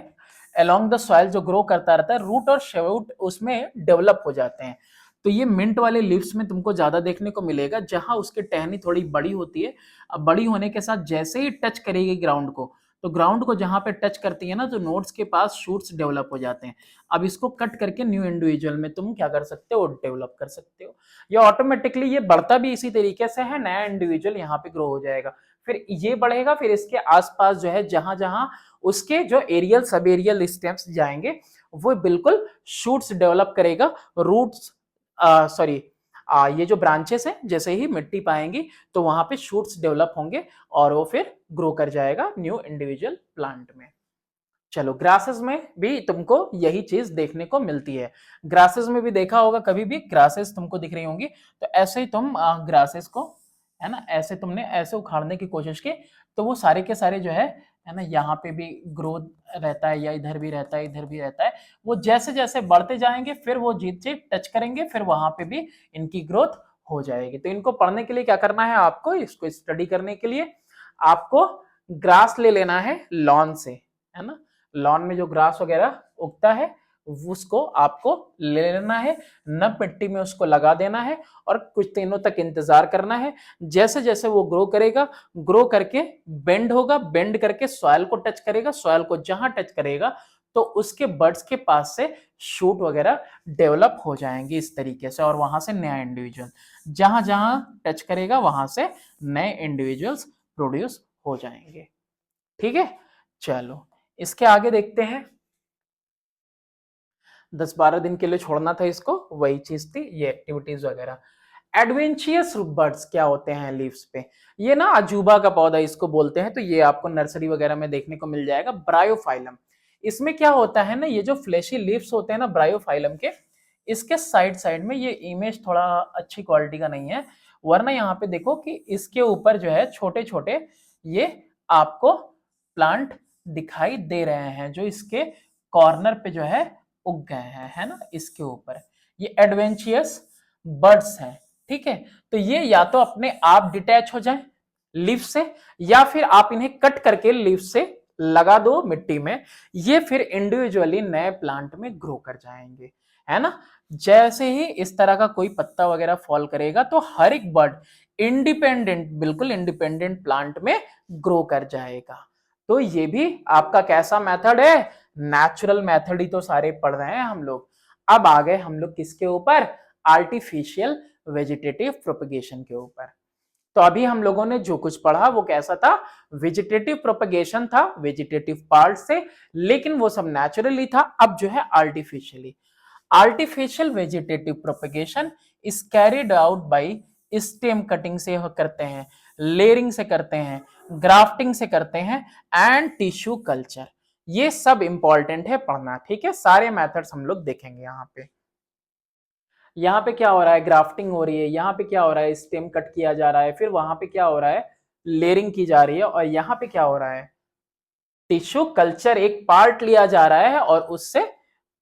अलोंग द सॉइल जो ग्रो करता रहता है, रूट और शूट उसमें डेवलप हो जाते हैं। तो तो ये मिंट वाले लीव्स में तुमको ज्यादा देखने को मिलेगा, जहां उसकी टहनी थोड़ी बड़ी होती है। अब बड़ी होने के साथ जैसे ही टच करेगी ग्राउंड को, तो ग्राउंड को जहां पे टच करती है ना, तो नोड्स के पास शूट्स डेवलप हो जाते हैं। अब इसको कट करके न्यू इंडिविजुअल में तुम क्या कर सकते हो, डेवलप कर सकते हो। ये ऑटोमेटिकली ये बढ़ता भी इसी तरीके से है, नया इंडिविजुअल यहाँ पे ग्रो हो जाएगा, फिर ये बढ़ेगा, फिर इसके आसपास जो है जहां जहां उसके जो एरियल सब एरियल स्टेम्स जाएंगे, वो बिल्कुल शूट्स डेवलप करेगा, रूट्स सॉरी ये जो ब्रांचेस हैं जैसे ही मिट्टी पाएंगी तो वहां पे शूट्स डेवलप होंगे और वो फिर ग्रो कर जाएगा न्यू इंडिविजुअल प्लांट में। चलो, ग्रासेस में भी तुमको यही चीज देखने को मिलती है। ग्रासेस में भी देखा होगा, कभी भी ग्रासेस तुमको दिख रही होंगी तो ऐसे ही तुम ग्रासेस को, है ना, ऐसे तुमने ऐसे उखाड़ने की कोशिश की तो वो सारे के सारे जो है ना, यहाँ पे भी ग्रोथ रहता है या इधर भी रहता है, इधर भी रहता है। वो जैसे जैसे बढ़ते जाएंगे फिर वो जीत से टच करेंगे, फिर वहां पे भी इनकी ग्रोथ हो जाएगी। तो इनको पढ़ने के लिए क्या करना है आपको, इसको स्टडी करने के लिए आपको ग्रास ले लेना है लॉन से, है ना। लॉन में जो ग्रास वगैरह उगता है उसको आपको ले लेना है, नम मिट्टी में उसको लगा देना है और कुछ दिनों तक इंतजार करना है। जैसे जैसे वो ग्रो करेगा, ग्रो करके बेंड होगा, बेंड करके सॉइल को टच करेगा, सॉइल को जहां टच करेगा तो उसके बर्ड्स के पास से शूट वगैरह डेवलप हो जाएंगे इस तरीके से, और वहां से नया इंडिविजुअल जहां जहां टच करेगा वहां से नए इंडिविजुअल्स प्रोड्यूस हो जाएंगे। ठीक है, चलो इसके आगे देखते हैं। 10-12 दिन के लिए छोड़ना था इसको, वही चीज थी ये एक्टिविटीज वगैरह। एडवेंचियस बर्ड्स क्या होते हैं लीव्स पे, ये ना अजूबा का पौधा इसको बोलते हैं, तो ये आपको नर्सरी वगैरह में देखने को मिल जाएगा। ब्रायोफाइलम, इसमें क्या होता है ना, ये जो फ्लैशी लीव्स होते हैं ना ब्रायोफाइलम के, इसके साइड साइड में, ये इमेज थोड़ा अच्छी क्वालिटी का नहीं है, वरना यहाँ पे देखो कि इसके ऊपर जो है छोटे छोटे ये आपको प्लांट दिखाई दे रहे हैं, जो इसके कॉर्नर पे जो है उग गए हैं, है ना, इसके ऊपर। ये एडवेंचियस बर्ड्स हैं, ठीक है। तो ये या तो अपने आप डिटैच हो जाए लीफ से, या फिर आप इन्हें कट करके लीफ से लगा दो मिट्टी में, ये फिर इंडिविजुअली नए प्लांट में ग्रो कर जाएंगे, है ना। जैसे ही इस तरह का कोई पत्ता वगैरह फॉल करेगा तो हर एक बर्ड इंडिपेंडेंट, बिल्कुल इंडिपेंडेंट प्लांट में ग्रो कर जाएगा। तो ये भी आपका कैसा मेथड है, नेचुरल मेथड ही तो सारे पढ़ रहे हैं हम लोग। अब आ गए हम लोग किसके ऊपर, आर्टिफिशियल वेजिटेटिव प्रोपगेशन के ऊपर। तो अभी हम लोगों ने जो कुछ पढ़ा वो कैसा था, वेजिटेटिव प्रोपगेशन था, वेजिटेटिव पार्ट से, लेकिन वो सब नेचुरली था। अब जो है artificially, artificial vegetative propagation is carried out by stem cutting से करते हैं, लेयरिंग से करते हैं, ग्राफ्टिंग से करते हैं, एंड टिश्यू कल्चर। ये सब इंपॉर्टेंट है पढ़ना, ठीक है। सारे मेथड्स हम लोग देखेंगे यहाँ पे क्या हो रहा है, ग्राफ्टिंग हो रही है, यहाँ पे क्या हो रहा है, स्टेम कट किया जा रहा है, फिर वहां पे क्या हो रहा है, लेयरिंग की जा रही है, और यहाँ पे क्या हो रहा है, टिश्यू कल्चर एक पार्ट लिया जा रहा है और उससे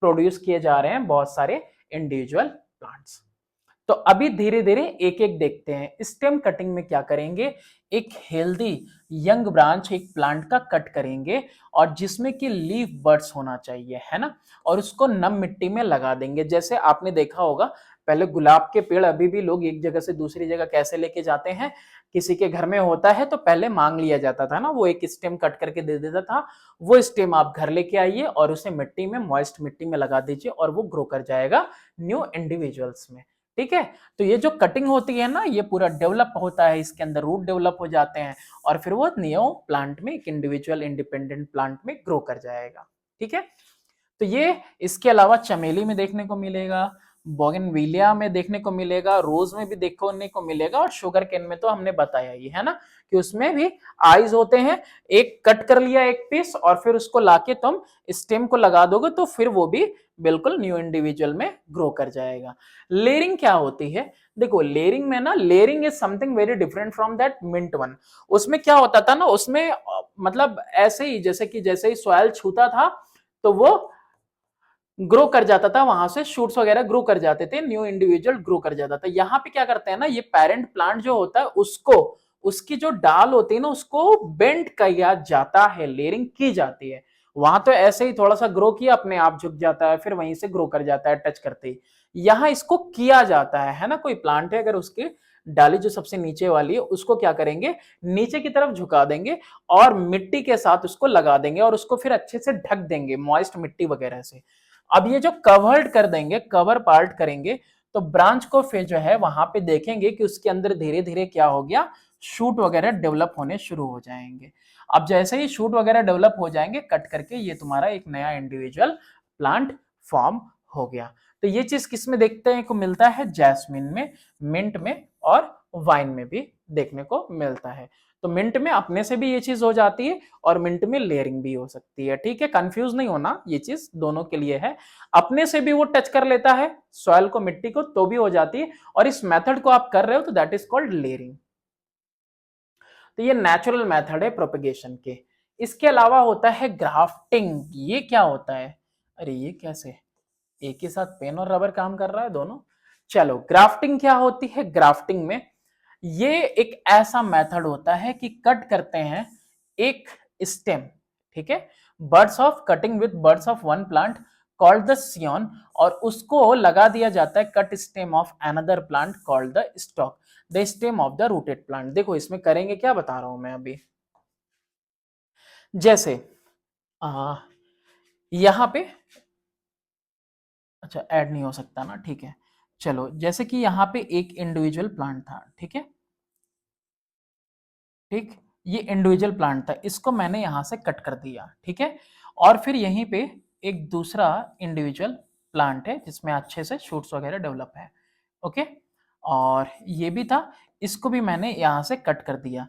प्रोड्यूस किए जा रहे हैं बहुत सारे इंडिविजुअल प्लांट्स। तो अभी धीरे धीरे एक एक देखते हैं। स्टेम कटिंग में क्या करेंगे, एक हेल्दी यंग ब्रांच एक प्लांट का कट करेंगे, और जिसमें कि लीफ बर्ड्स होना चाहिए, है ना, और उसको नम मिट्टी में लगा देंगे। जैसे आपने देखा होगा पहले गुलाब के पेड़ अभी भी लोग एक जगह से दूसरी जगह कैसे लेके जाते हैं, किसी के घर में होता है तो पहले मांग लिया जाता था ना, वो एक स्टेम कट करके दे देता था, वो स्टेम आप घर लेके आइए और उसे मिट्टी में, मॉइस्ट मिट्टी में लगा दीजिए और वो ग्रो कर जाएगा न्यू इंडिविजुअल्स में, ठीक है। तो ये जो कटिंग होती है ना, ये पूरा डेवलप होता है, इसके अंदर रूट डेवलप हो जाते हैं और फिर वो न्यू प्लांट में, एक इंडिविजुअल इंडिपेंडेंट प्लांट में ग्रो कर जाएगा, ठीक है। तो ये इसके अलावा चमेली में देखने को मिलेगा, बोगनविलिया में देखने को मिलेगा, रोज में भी देखने को मिलेगा, और शुगर केन में तो हमने बताया ही है ना कि उसमें भी आईज होते हैं। एक कट कर लिया एक पीस और फिर उसको लाके तुम स्टेम को लगा दोगे तो फिर वो भी बिल्कुल न्यू इंडिविजुअल में ग्रो कर जाएगा। लेयरिंग क्या होती है, देखो लेयरिंग में ना, layering is something very different from that mint one. उसमें क्या होता था ना, उसमें मतलब ऐसे ही जैसे ही सॉइल छूता था तो वो ग्रो कर जाता था, वहां से शूट्स वगैरह ग्रो कर जाते थे, न्यू इंडिविजुअल ग्रो कर जाता था। यहाँ पे क्या करते हैं ना, ये पेरेंट प्लांट जो होता है उसको, उसकी जो डाल होती है ना, उसको बेंड किया जाता है, लेयरिंग की जाती है। वहां तो ऐसे ही थोड़ा सा ग्रो किया, अपने आप झुक जाता है, फिर वहीं से ग्रो कर जाता है टच करते ही। यहाँ इसको किया जाता है ना। कोई प्लांट है, अगर उसकी डाली जो सबसे नीचे वाली है उसको क्या करेंगे, नीचे की तरफ झुका देंगे और मिट्टी के साथ उसको लगा देंगे और उसको फिर अच्छे से ढक देंगे मॉइस्ट मिट्टी वगैरह से। अब ये जो कवर्ड कर देंगे, कवर पार्ट करेंगे, तो ब्रांच को फिर जो है वहां पे देखेंगे कि उसके अंदर धीरे धीरे क्या हो गया, शूट वगैरह डेवलप होने शुरू हो जाएंगे। अब जैसे ही शूट वगैरह डेवलप हो जाएंगे, कट करके ये तुम्हारा एक नया इंडिविजुअल प्लांट फॉर्म हो गया। तो ये चीज किस में देखते हैं को मिलता है, जैस्मिन में, मिंट में और वाइन में भी देखने को मिलता है। तो मिंट में अपने से भी ये चीज हो जाती है और मिंट में लेयरिंग भी हो सकती है। ठीक है, कंफ्यूज नहीं होना, ये चीज दोनों के लिए है। अपने से भी वो टच कर लेता है सॉइल को, मिट्टी को, तो भी हो जाती है, और इस मेथड को आप कर रहे हो तो दैट इज कॉल्ड लेयरिंग। तो ये नेचुरल मेथड है प्रोपेगेशन के। इसके अलावा होता है ग्राफ्टिंग। ये क्या होता है, अरे ये कैसे, एक ही साथ पेन और रबर काम कर रहा है दोनों। चलो, ग्राफ्टिंग क्या होती है, ग्राफ्टिंग में ये एक ऐसा मेथड होता है कि कट करते हैं एक स्टेम, ठीक है, buds of cutting with buds of one plant called the scion, और उसको लगा दिया जाता है cut stem of another plant called the stock, the stem of the rooted plant. देखो इसमें करेंगे क्या बता रहा हूं मैं अभी। जैसे यहां पे, अच्छा ऐड नहीं हो सकता ना, ठीक है। चलो, जैसे कि यहाँ पे एक इंडिविजुअल प्लांट था, ठीक है, ठीक, ये इंडिविजुअल प्लांट था, इसको मैंने यहां से कट कर दिया, ठीक है। और फिर यहीं पे एक दूसरा इंडिविजुअल प्लांट है जिसमें अच्छे से शूट्स वगैरह डेवलप है, ओके। और ये भी था, इसको भी मैंने यहां से कट कर दिया।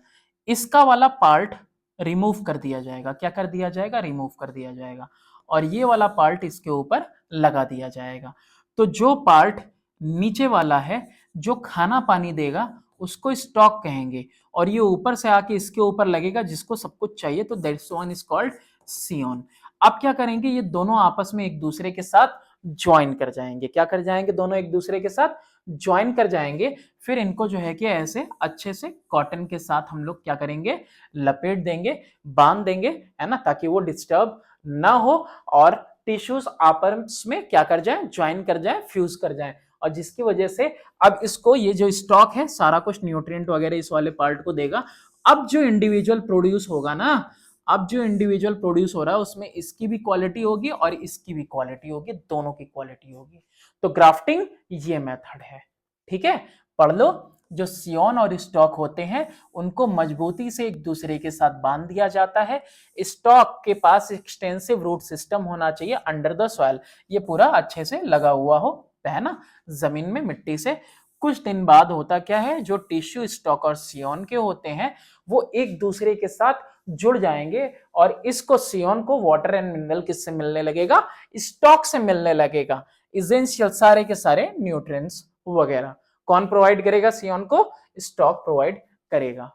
इसका वाला पार्ट रिमूव कर दिया जाएगा, क्या कर दिया जाएगा, रिमूव कर दिया जाएगा, और ये वाला पार्ट इसके ऊपर लगा दिया जाएगा। तो जो पार्ट नीचे वाला है, जो खाना पानी देगा, उसको स्टॉक कहेंगे, और ये ऊपर से आके इसके ऊपर लगेगा जिसको सब कुछ चाहिए, तो दैट्स वन इज कॉल्ड सियोन। अब क्या करेंगे, ये दोनों आपस में एक दूसरे के साथ ज्वाइन कर जाएंगे। क्या कर जाएंगे, दोनों एक दूसरे के साथ ज्वाइन कर जाएंगे। फिर इनको जो है कि ऐसे अच्छे से कॉटन के साथ हम लोग क्या करेंगे, लपेट देंगे, बांध देंगे, है ना, ताकि वो डिस्टर्ब ना हो और टिश्यूज आपस में क्या कर जाए, ज्वाइन कर जाए, फ्यूज कर जाए, और जिसकी वजह से अब इसको ये जो स्टॉक है सारा कुछ न्यूट्रिएंट वगैरह इस वाले पार्ट को देगा। अब जो इंडिविजुअल प्रोड्यूस होगा ना, अब जो इंडिविजुअल प्रोड्यूस हो रहा है उसमें इसकी भी क्वालिटी होगी और इसकी भी क्वालिटी होगी, दोनों की क्वालिटी होगी। तो ग्राफ्टिंग ये मेथड है, ठीक है, पढ़ लो। जो सियोन और स्टॉक होते हैं उनको मजबूती से एक दूसरे के साथ बांध दिया जाता है। स्टॉक के पास एक्सटेंसिव रूट सिस्टम होना चाहिए अंडर द सॉइल, ये पूरा अच्छे से लगा हुआ हो, है ना, जमीन में मिट्टी से। कुछ दिन बाद होता क्या है, जो टिश्यू स्टॉक और सियोन के होते हैं वो एक दूसरे के साथ जुड़ जाएंगे, और इसको सियोन को वाटर एंड मिनरल किससे मिलने लगेगा, स्टॉक से मिलने लगेगा। इसेंशियल सारे के सारे न्यूट्रिएंट्स वगैरह कौन प्रोवाइड करेगा, सियोन को स्टॉक प्रोवाइड करेगा।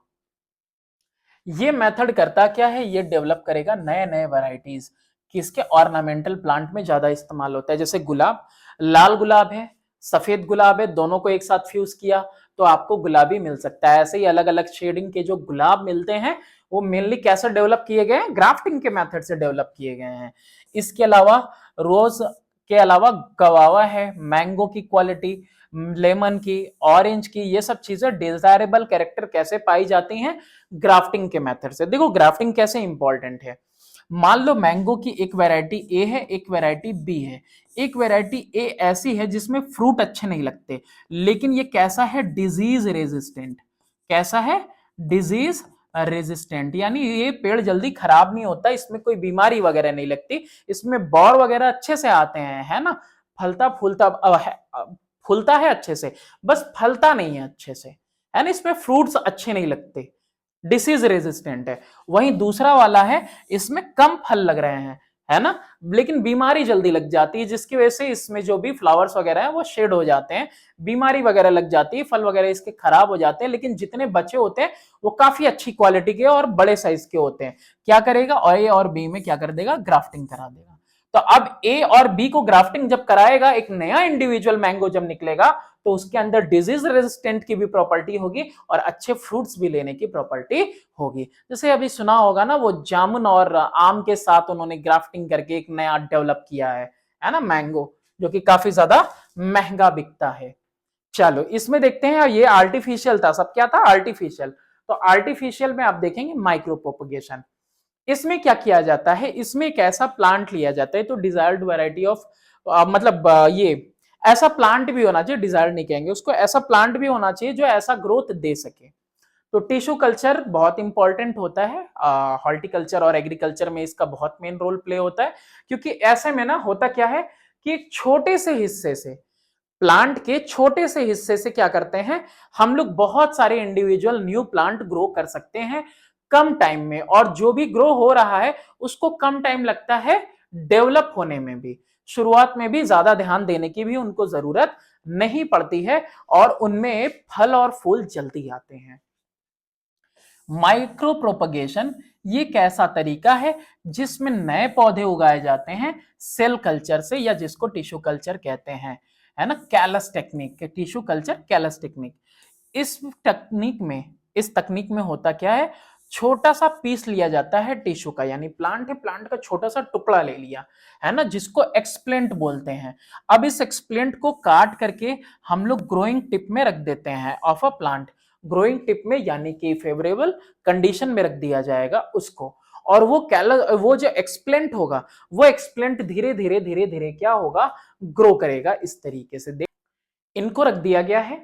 ये मेथड करता क्या है, ये डेवलप करेगा नए नए वैरायटीज, किसके, ऑर्नामेंटल प्लांट में ज्यादा इस्तेमाल होता है। जैसे गुलाब, लाल गुलाब है, सफेद गुलाब है, दोनों को एक साथ फ्यूज किया तो आपको गुलाबी मिल सकता है। ऐसे ही अलग अलग शेडिंग के जो गुलाब मिलते हैं वो मेनली कैसे डेवलप किए गए हैं, ग्राफ्टिंग के मेथड से डेवलप किए गए हैं। इसके अलावा रोज के अलावा गवावा है, मैंगो की क्वालिटी, लेमन की, ऑरेंज की, ये सब चीजें डिजायरेबल कैरेक्टर कैसे पाई जाती हैं, ग्राफ्टिंग के मेथड से। देखो ग्राफ्टिंग कैसे इंपॉर्टेंट है। मान लो मैंगो की एक वैरायटी ए है, एक वैरायटी बी है। एक वैरायटी ए ऐसी है जिसमें फ्रूट अच्छे नहीं लगते, लेकिन ये कैसा है, डिजीज रेजिस्टेंट। कैसा है, डिजीज रेजिस्टेंट, यानी ये पेड़ जल्दी खराब नहीं होता, इसमें कोई बीमारी वगैरह नहीं लगती, इसमें बौर वगैरह अच्छे से आते हैं, है ना, फलता फूलता फूलता है अच्छे से, बस फलता नहीं है अच्छे से, है ना, इसमें फ्रूट्स अच्छे नहीं लगते, डिसीज रेजिस्टेंट है। वहीं दूसरा वाला है, इसमें कम फल लग रहे हैं, है ना, लेकिन बीमारी जल्दी लग जाती है, जिसकी वजह से इसमें जो भी फ्लावर्स वगैरह है वो शेड हो जाते हैं, बीमारी वगैरह लग जाती है, फल वगैरह इसके खराब हो जाते हैं। लेकिन जितने बचे होते हैं वो काफी अच्छी क्वालिटी के और बड़े साइज के होते हैं। क्या करेगा, और ए और बी में क्या कर देगा, ग्राफ्टिंग करा देगा। तो अब ए और बी को ग्राफ्टिंग जब कराएगा, एक नया इंडिविजुअल मैंगो जब निकलेगा, तो उसके अंदर डिजीज रेजिस्टेंट की भी प्रॉपर्टी होगी और अच्छे फ्रूट्स भी लेने की प्रॉपर्टी होगी। जैसे अभी सुना होगा ना, वो जामुन और आम के साथ उन्होंने ग्राफ्टिंग करके एक नया डेवलप किया है ना, मैंगो, जो कि काफी ज्यादा महंगा बिकता है। चलो इसमें देखते हैं, ये आर्टिफिशियल था, सब क्या था, आर्टिफिशियल। तो आर्टिफिशियल में आप देखेंगे माइक्रो प्रोपगेशन। इसमें क्या किया जाता है, इसमें एक ऐसा प्लांट लिया जाता है, तो डिजायर्ड वैरायटी ऑफ मतलब ये ऐसा प्लांट भी होना चाहिए, डिजायर्ड नहीं कहेंगे उसको, ऐसा प्लांट भी होना चाहिए जो ऐसा ग्रोथ दे सके। तो टिश्यू कल्चर बहुत इंपॉर्टेंट होता है, हॉर्टिकल्चर और एग्रीकल्चर में इसका बहुत मेन रोल प्ले होता है, क्योंकि ऐसे में ना होता क्या है कि एक छोटे से हिस्से से, प्लांट के छोटे से हिस्से से क्या करते हैं हम लोग, बहुत सारे इंडिविजुअल न्यू प्लांट ग्रो कर सकते हैं कम टाइम में, और जो भी ग्रो हो रहा है उसको कम टाइम लगता है डेवलप होने में भी, शुरुआत में भी ज्यादा ध्यान देने की भी उनको जरूरत नहीं पड़ती है, और उनमें फल और फूल जल्दी आते हैं। माइक्रो प्रोपगेशन ये एक ऐसा तरीका है जिसमें नए पौधे उगाए जाते हैं सेल कल्चर से, या जिसको टिश्यू कल्चर कहते हैं, है ना, callus technique, tissue culture callus technique. इस तकनीक में होता क्या है, छोटा सा पीस लिया जाता है टिश्यू का, यानी प्लांट है, प्लांट का छोटा सा टुकड़ा ले लिया, है ना, जिसको एक्सप्लेंट बोलते हैं। अब इस एक्सप्लेंट को काट करके हम लोग ग्रोइंग टिप में रख देते हैं of a plant, growing tip में, यानी कि फेवरेबल कंडीशन में रख दिया जाएगा उसको, और वो जो एक्सप्लेंट होगा, वो एक्सप्लेंट धीरे धीरे धीरे धीरे क्या होगा, ग्रो करेगा इस तरीके से। इनको रख दिया गया है,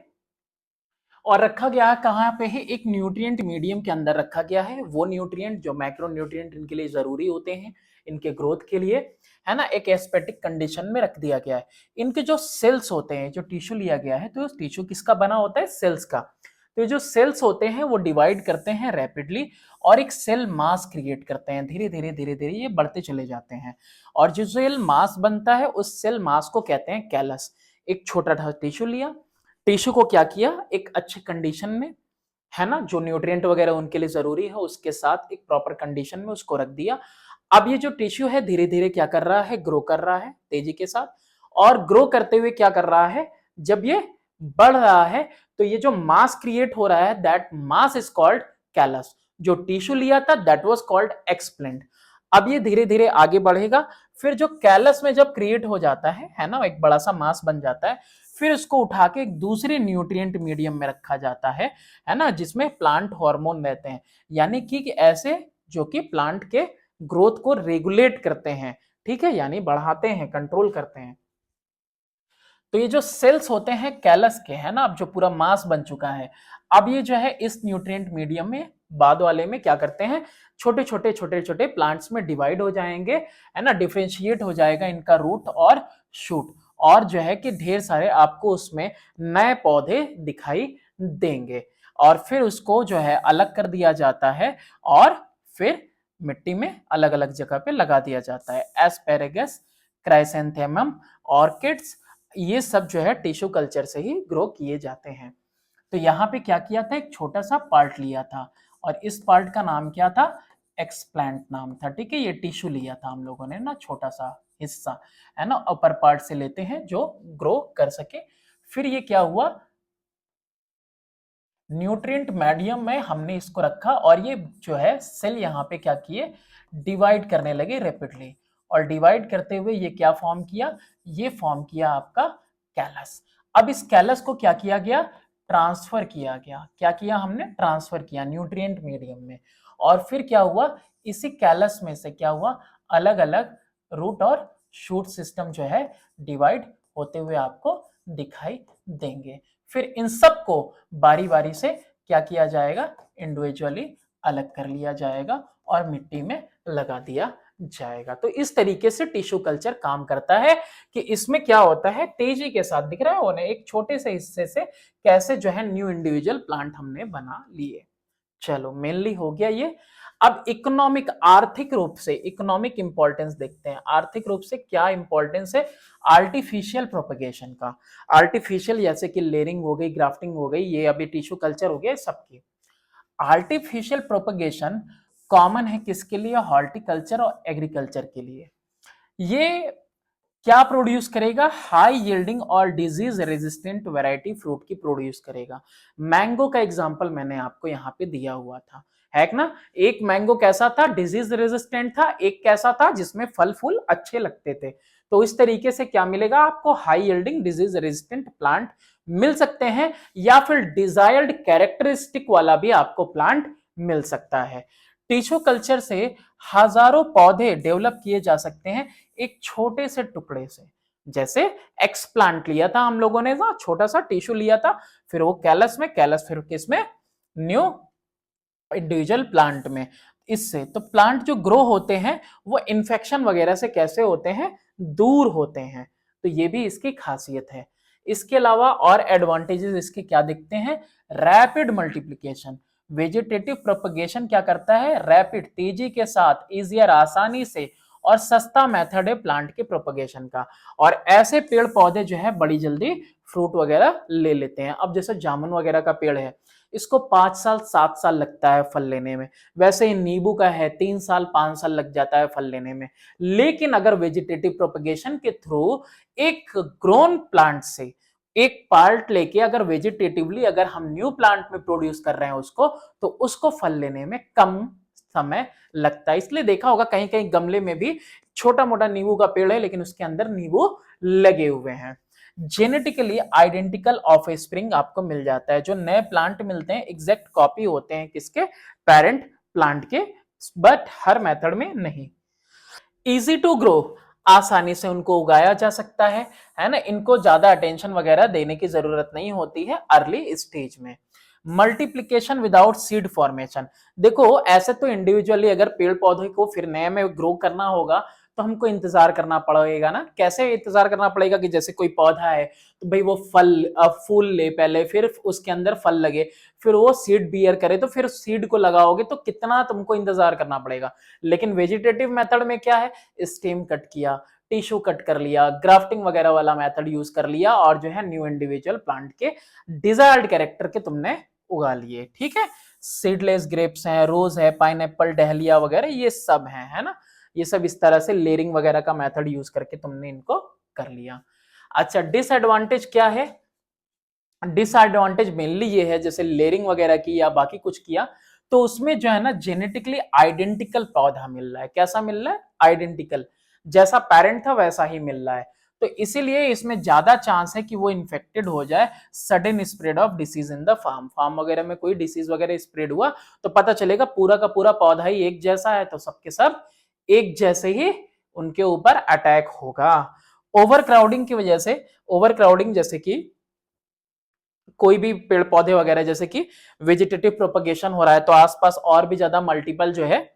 और रखा गया है कहाँ पे है, एक न्यूट्रिएंट मीडियम के अंदर रखा गया है, वो न्यूट्रिएंट जो मैक्रो न्यूट्रिएंट इनके लिए जरूरी होते हैं इनके ग्रोथ के लिए, है ना, एक एस्पेटिक कंडीशन में रख दिया गया है। इनके जो सेल्स होते हैं, जो टिश्यू लिया गया है, तो टिश्यू किसका बना होता है, सेल्स का। तो जो सेल्स होते हैं वो डिवाइड करते हैं रैपिडली, और एक सेल मास क्रिएट करते हैं, धीरे धीरे धीरे धीरे ये बढ़ते चले जाते हैं, और जो सेल मास बनता है उस सेल मास को कहते हैं कैलस। एक छोटा सा टिश्यू लिया, टिश्यू को क्या किया, एक अच्छे कंडीशन में, है ना, जो न्यूट्रिएंट वगैरह उनके लिए जरूरी है उसके साथ एक प्रॉपर कंडीशन में उसको रख दिया। अब ये जो टिश्यू है धीरे धीरे क्या कर रहा है, ग्रो कर रहा है तेजी के साथ, और ग्रो करते हुए क्या कर रहा है, जब ये बढ़ रहा है तो ये जो मास क्रिएट हो रहा है, that mass is called callus. जो टिश्यू लिया था दैट वाज कॉल्ड एक्सप्लेंट। अब ये धीरे धीरे आगे बढ़ेगा, फिर जो कैलस में जब क्रिएट हो जाता है ना, एक बड़ा सा मास बन जाता है, फिर इसको उठा के एक दूसरे न्यूट्रिएंट मीडियम में रखा जाता है ना, जिसमें प्लांट हार्मोन रहते हैं, यानी कि ऐसे जो कि प्लांट के ग्रोथ को रेगुलेट करते हैं, ठीक है, यानी बढ़ाते हैं, कंट्रोल करते हैं। तो ये जो सेल्स होते हैं कैलस के, है ना, अब जो पूरा मास बन चुका है, अब ये जो है इस न्यूट्रिएंट मीडियम में, बाद वाले में क्या करते हैं, छोटे छोटे छोटे छोटे प्लांट्स में डिवाइड हो जाएंगे, है ना, डिफरेंशिएट हो जाएगा इनका रूट और शूट, और जो है कि ढेर सारे आपको उसमें नए पौधे दिखाई देंगे, और फिर उसको जो है अलग कर दिया जाता है, और फिर मिट्टी में अलग अलग जगह पे लगा दिया जाता है। एस्पेरेगस, क्राइसेंथेमम, ऑर्किड्स, ये सब जो है टिश्यू कल्चर से ही ग्रो किए जाते हैं। तो यहाँ पे क्या किया था, एक छोटा सा पार्ट लिया था, और इस पार्ट का नाम क्या था, एक्सप्लांट नाम था, ठीक है, ये टिश्यू लिया था हम लोगों ने ना, छोटा सा हिस्सा, है ना, अपर पार्ट से लेते हैं जो ग्रो कर सके। फिर ये क्या हुआ, न्यूट्रिएंट मीडियम में हमने इसको रखा, और ये जो है सेल यहाँ पे क्या किए, डिवाइड करने लगे रैपिडली, और डिवाइड करते हुए ये क्या फॉर्म किया, ये फॉर्म किया आपका कैलस। अब इस कैलस को क्या किया गया, ट्रांसफर किया गया, क्या किया हमने, ट्रांसफर किया न्यूट्रिएंट मीडियम में, और फिर क्या हुआ, इसी कैलस में से क्या हुआ, अलग अलग रूट और शूट सिस्टम जो है डिवाइड होते हुए आपको दिखाई देंगे। फिर इन सबको बारी बारी से क्या किया जाएगा, इंडिविजुअली अलग कर लिया जाएगा और मिट्टी में लगा दिया जाएगा। तो इस तरीके से टिश्यू कल्चर काम करता है, कि इसमें क्या होता है, तेजी के साथ दिख रहा है उन्हें, एक छोटे से हिस्से से कैसे जो है न्यू इंडिविजुअल प्लांट हमने बना लिए। चलो मेनली हो गया ये। अब इकोनॉमिक, आर्थिक रूप से इकोनॉमिक इंपॉर्टेंस देखते हैं, आर्थिक रूप से क्या इंपॉर्टेंस है आर्टिफिशियल प्रोपगेशन का। आर्टिफिशियल जैसे कि लेयरिंग हो गई, ग्राफ्टिंग हो गई, ये अभी टिश्यू कल्चर हो गया सबकी। आर्टिफिशियल प्रोपगेशन कॉमन है किसके लिए, हॉर्टिकल्चर और एग्रीकल्चर के लिए। ये क्या प्रोड्यूस करेगा, हाई यील्डिंग और डिजीज रेजिस्टेंट वैरायटी फ्रूट की प्रोड्यूस करेगा। मैंगो का एग्जांपल मैंने आपको यहाँ पे दिया हुआ था, है ना। एक मैंगो कैसा था, डिजीज रेजिस्टेंट था, एक कैसा था जिसमें फल फूल अच्छे लगते थे। तो इस तरीके से क्या मिलेगा आपको, high yielding disease resistant plant मिल सकते हैं, या फिर डिजायर्ड कैरेक्टरिस्टिक वाला भी आपको प्लांट मिल सकता है। टिश्यू कल्चर से हजारों पौधे डेवलप किए जा सकते हैं एक छोटे से टुकड़े से। जैसे एक्स प्लांट लिया था हम लोगों ने ना, छोटा सा टिश्यू लिया था, फिर वो कैलस में, कैलस फिर किसमें, न्यू इंडिविजुअल प्लांट में। इससे तो प्लांट जो ग्रो होते हैं वो इन्फेक्शन वगैरह से कैसे होते हैं, दूर होते हैं। तो ये भी इसकी खासियत है। इसके अलावा और एडवांटेजेस इसके क्या दिखते हैं, रैपिड मल्टीप्लिकेशन। वेजिटेटिव प्रोपगेशन क्या करता है, रैपिड तेजी के साथ, इजियर आसानी से और सस्ता मेथड है प्लांट के प्रोपगेशन का। और ऐसे पेड़ पौधे जो है बड़ी जल्दी फ्रूट वगैरह ले लेते हैं। अब जैसे जामुन वगैरह का पेड़ है, इसको 5 साल 7 साल लगता है फल लेने में। वैसे ही नींबू का है 3 साल 5 साल लग जाता है फल लेने में। लेकिन अगर वेजिटेटिव प्रोपगेशन के थ्रू एक ग्रोन प्लांट से एक पार्ट लेके अगर वेजिटेटिवली अगर हम न्यू प्लांट में प्रोड्यूस कर रहे हैं उसको, तो उसको फल लेने में कम समय लगता है। इसलिए देखा होगा कहीं कहीं गमले में भी छोटा मोटा नींबू का पेड़ है लेकिन उसके अंदर नींबू लगे हुए हैं। जेनेटिकली आइडेंटिकल ऑफ स्प्रिंग आपको मिल जाता है। जो नए प्लांट मिलते हैं एग्जैक्ट कॉपी होते हैं किसके, पेरेंट प्लांट के, बट हर मेथड में नहीं। इजी टू ग्रो, आसानी से उनको उगाया जा सकता है ना। इनको ज्यादा अटेंशन वगैरह देने की जरूरत नहीं होती है अर्ली स्टेज में। मल्टीप्लीकेशन विदाउट सीड फॉर्मेशन, देखो ऐसे तो इंडिविजुअली अगर पेड़ पौधे को फिर नए में ग्रो करना होगा तो हमको इंतजार करना पड़ेगा ना। कैसे इंतजार करना पड़ेगा कि जैसे कोई पौधा है तो भाई वो फूल ले पहले, फिर उसके अंदर फल लगे, फिर वो सीड बियर करे, तो फिर सीड को लगाओगे तो कितना तुमको इंतजार करना पड़ेगा। लेकिन वेजिटेटिव मेथड में क्या है, स्टेम कट किया, टिश्यू कट कर लिया, ग्राफ्टिंग वगैरह वाला मेथड यूज कर लिया और जो है न्यू इंडिविजुअल प्लांट के डिजायर्ड कैरेक्टर के तुमने उगा लिए। ठीक है, सीडलेस ग्रेप्स हैं, रोज है, पाइनएप्पल, डहलिया वगैरह ये सब हैं, है ना। ये सब इस तरह से लेयरिंग वगैरह का मेथड यूज करके तुमने इनको कर लिया। अच्छा, डिसएडवांटेज क्या है, डिसएडवांटेज मेनली ये है जैसे लेयरिंग वगैरह की या बाकी कुछ किया तो उसमें जो है ना जेनेटिकली आइडेंटिकल पौधा मिल रहा है। कैसा मिल रहा है, आइडेंटिकल, जैसा पेरेंट था वैसा ही मिल रहा है। तो इसीलिए इसमें ज्यादा चांस है कि वो इन्फेक्टेड हो जाए, sudden spread of disease in the farm वगैरह में कोई डिसीज वगैरह स्प्रेड हुआ तो पता चलेगा पूरा का पूरा पौधा ही एक जैसा है, तो सबके सब एक जैसे ही उनके ऊपर अटैक होगा। ओवर क्राउडिंग की वजह से, ओवर क्राउडिंग जैसे कि कोई भी पेड़ पौधे वगैरह जैसे कि वेजिटेटिव प्रोपगेशन हो रहा है तो आसपास और भी ज्यादा मल्टीपल जो है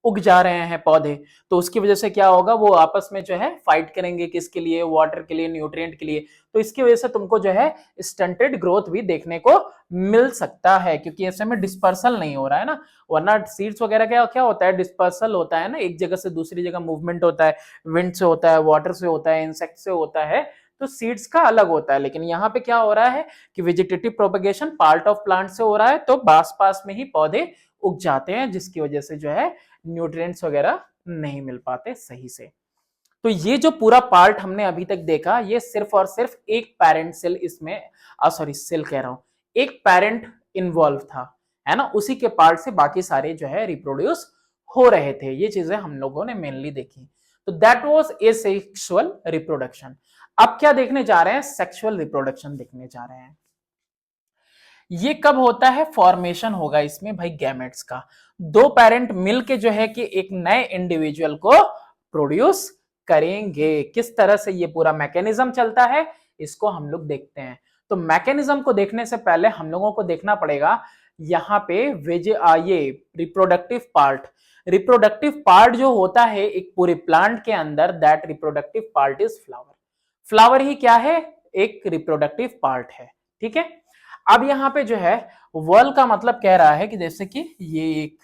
उग जा रहे हैं पौधे, तो उसकी वजह से क्या होगा, वो आपस में जो है फाइट करेंगे, किसके लिए, वाटर के लिए, न्यूट्रिएंट के लिए। तो इसकी वजह से तुमको जो है स्टंटेड ग्रोथ भी देखने को मिल सकता है, क्योंकि ऐसे में डिस्पर्सल नहीं हो रहा है ना। वरना सीड्स वगैरह क्या क्या होता है, डिस्पर्सल होता है ना, एक जगह से दूसरी जगह मूवमेंट होता है, विंड से होता है, वाटर से होता है, इंसेक्ट से होता है, तो सीड्स का अलग होता है। लेकिन यहाँ पे क्या हो रहा है कि vegetative propagation part of plant से हो रहा है, तो पास पास में ही पौधे उग जाते हैं, जिसकी वजह से जो है न्यूट्रिएंट्स वगैरह नहीं मिल पाते सही से। तो ये जो पूरा पार्ट हमने अभी तक देखा, ये सिर्फ और सिर्फ एक पेरेंट सेल इसमें, सॉरी सेल कह रहा हूं, एक पेरेंट इन्वॉल्व था, है ना, उसी के पार्ट से बाकी सारे जो है रिप्रोड्यूस हो रहे थे। ये चीजें हम लोगों ने मेनली देखी। तो that was a sexual reproduction. अब क्या देखने जा रहे हैं, सेक्सुअल रिप्रोडक्शन देखने जा रहे हैं। ये कब होता है, फॉर्मेशन होगा इसमें भाई गैमेट्स का। दो पेरेंट मिलके जो है कि एक नए इंडिविजुअल को प्रोड्यूस करेंगे। किस तरह से ये पूरा मैकेनिज्म चलता है इसको हम लोग देखते हैं। तो मैकेनिज्म को देखने से पहले हम लोगों को देखना पड़ेगा यहाँ पे ये रिप्रोडक्टिव पार्ट। रिप्रोडक्टिव पार्ट जो होता है एक पूरे प्लांट के अंदर, that reproductive part is flower. Flower ही क्या है, एक रिप्रोडक्टिव पार्ट है। ठीक है, अब यहाँ पे जो है वर्ल का मतलब कह रहा है कि जैसे कि ये एक,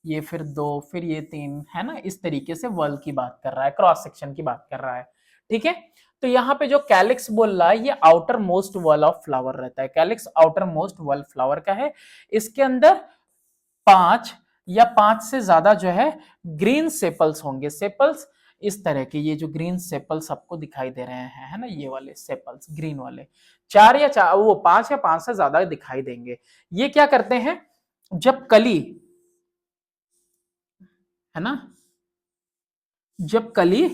ये फिर दो, फिर ये तीन, है ना, इस तरीके से वर्ल की बात कर रहा है, क्रॉस सेक्शन की बात कर रहा है। ठीक है, तो यहाँ पे जो कैलिक्स बोल रहा है ये outer most wall of flower रहता है। Calyx outer most wall flower का है। इसके अंदर 5 या 5 से ज्यादा जो है ग्रीन सेपल्स होंगे। सेपल्स इस तरह के, ये जो ग्रीन सेपल्स आपको दिखाई दे रहे हैं, है ना, ये वाले सेपल्स ग्रीन वाले, 5 या 5 से ज्यादा दिखाई देंगे। ये क्या करते हैं, जब कली है ना। जब कली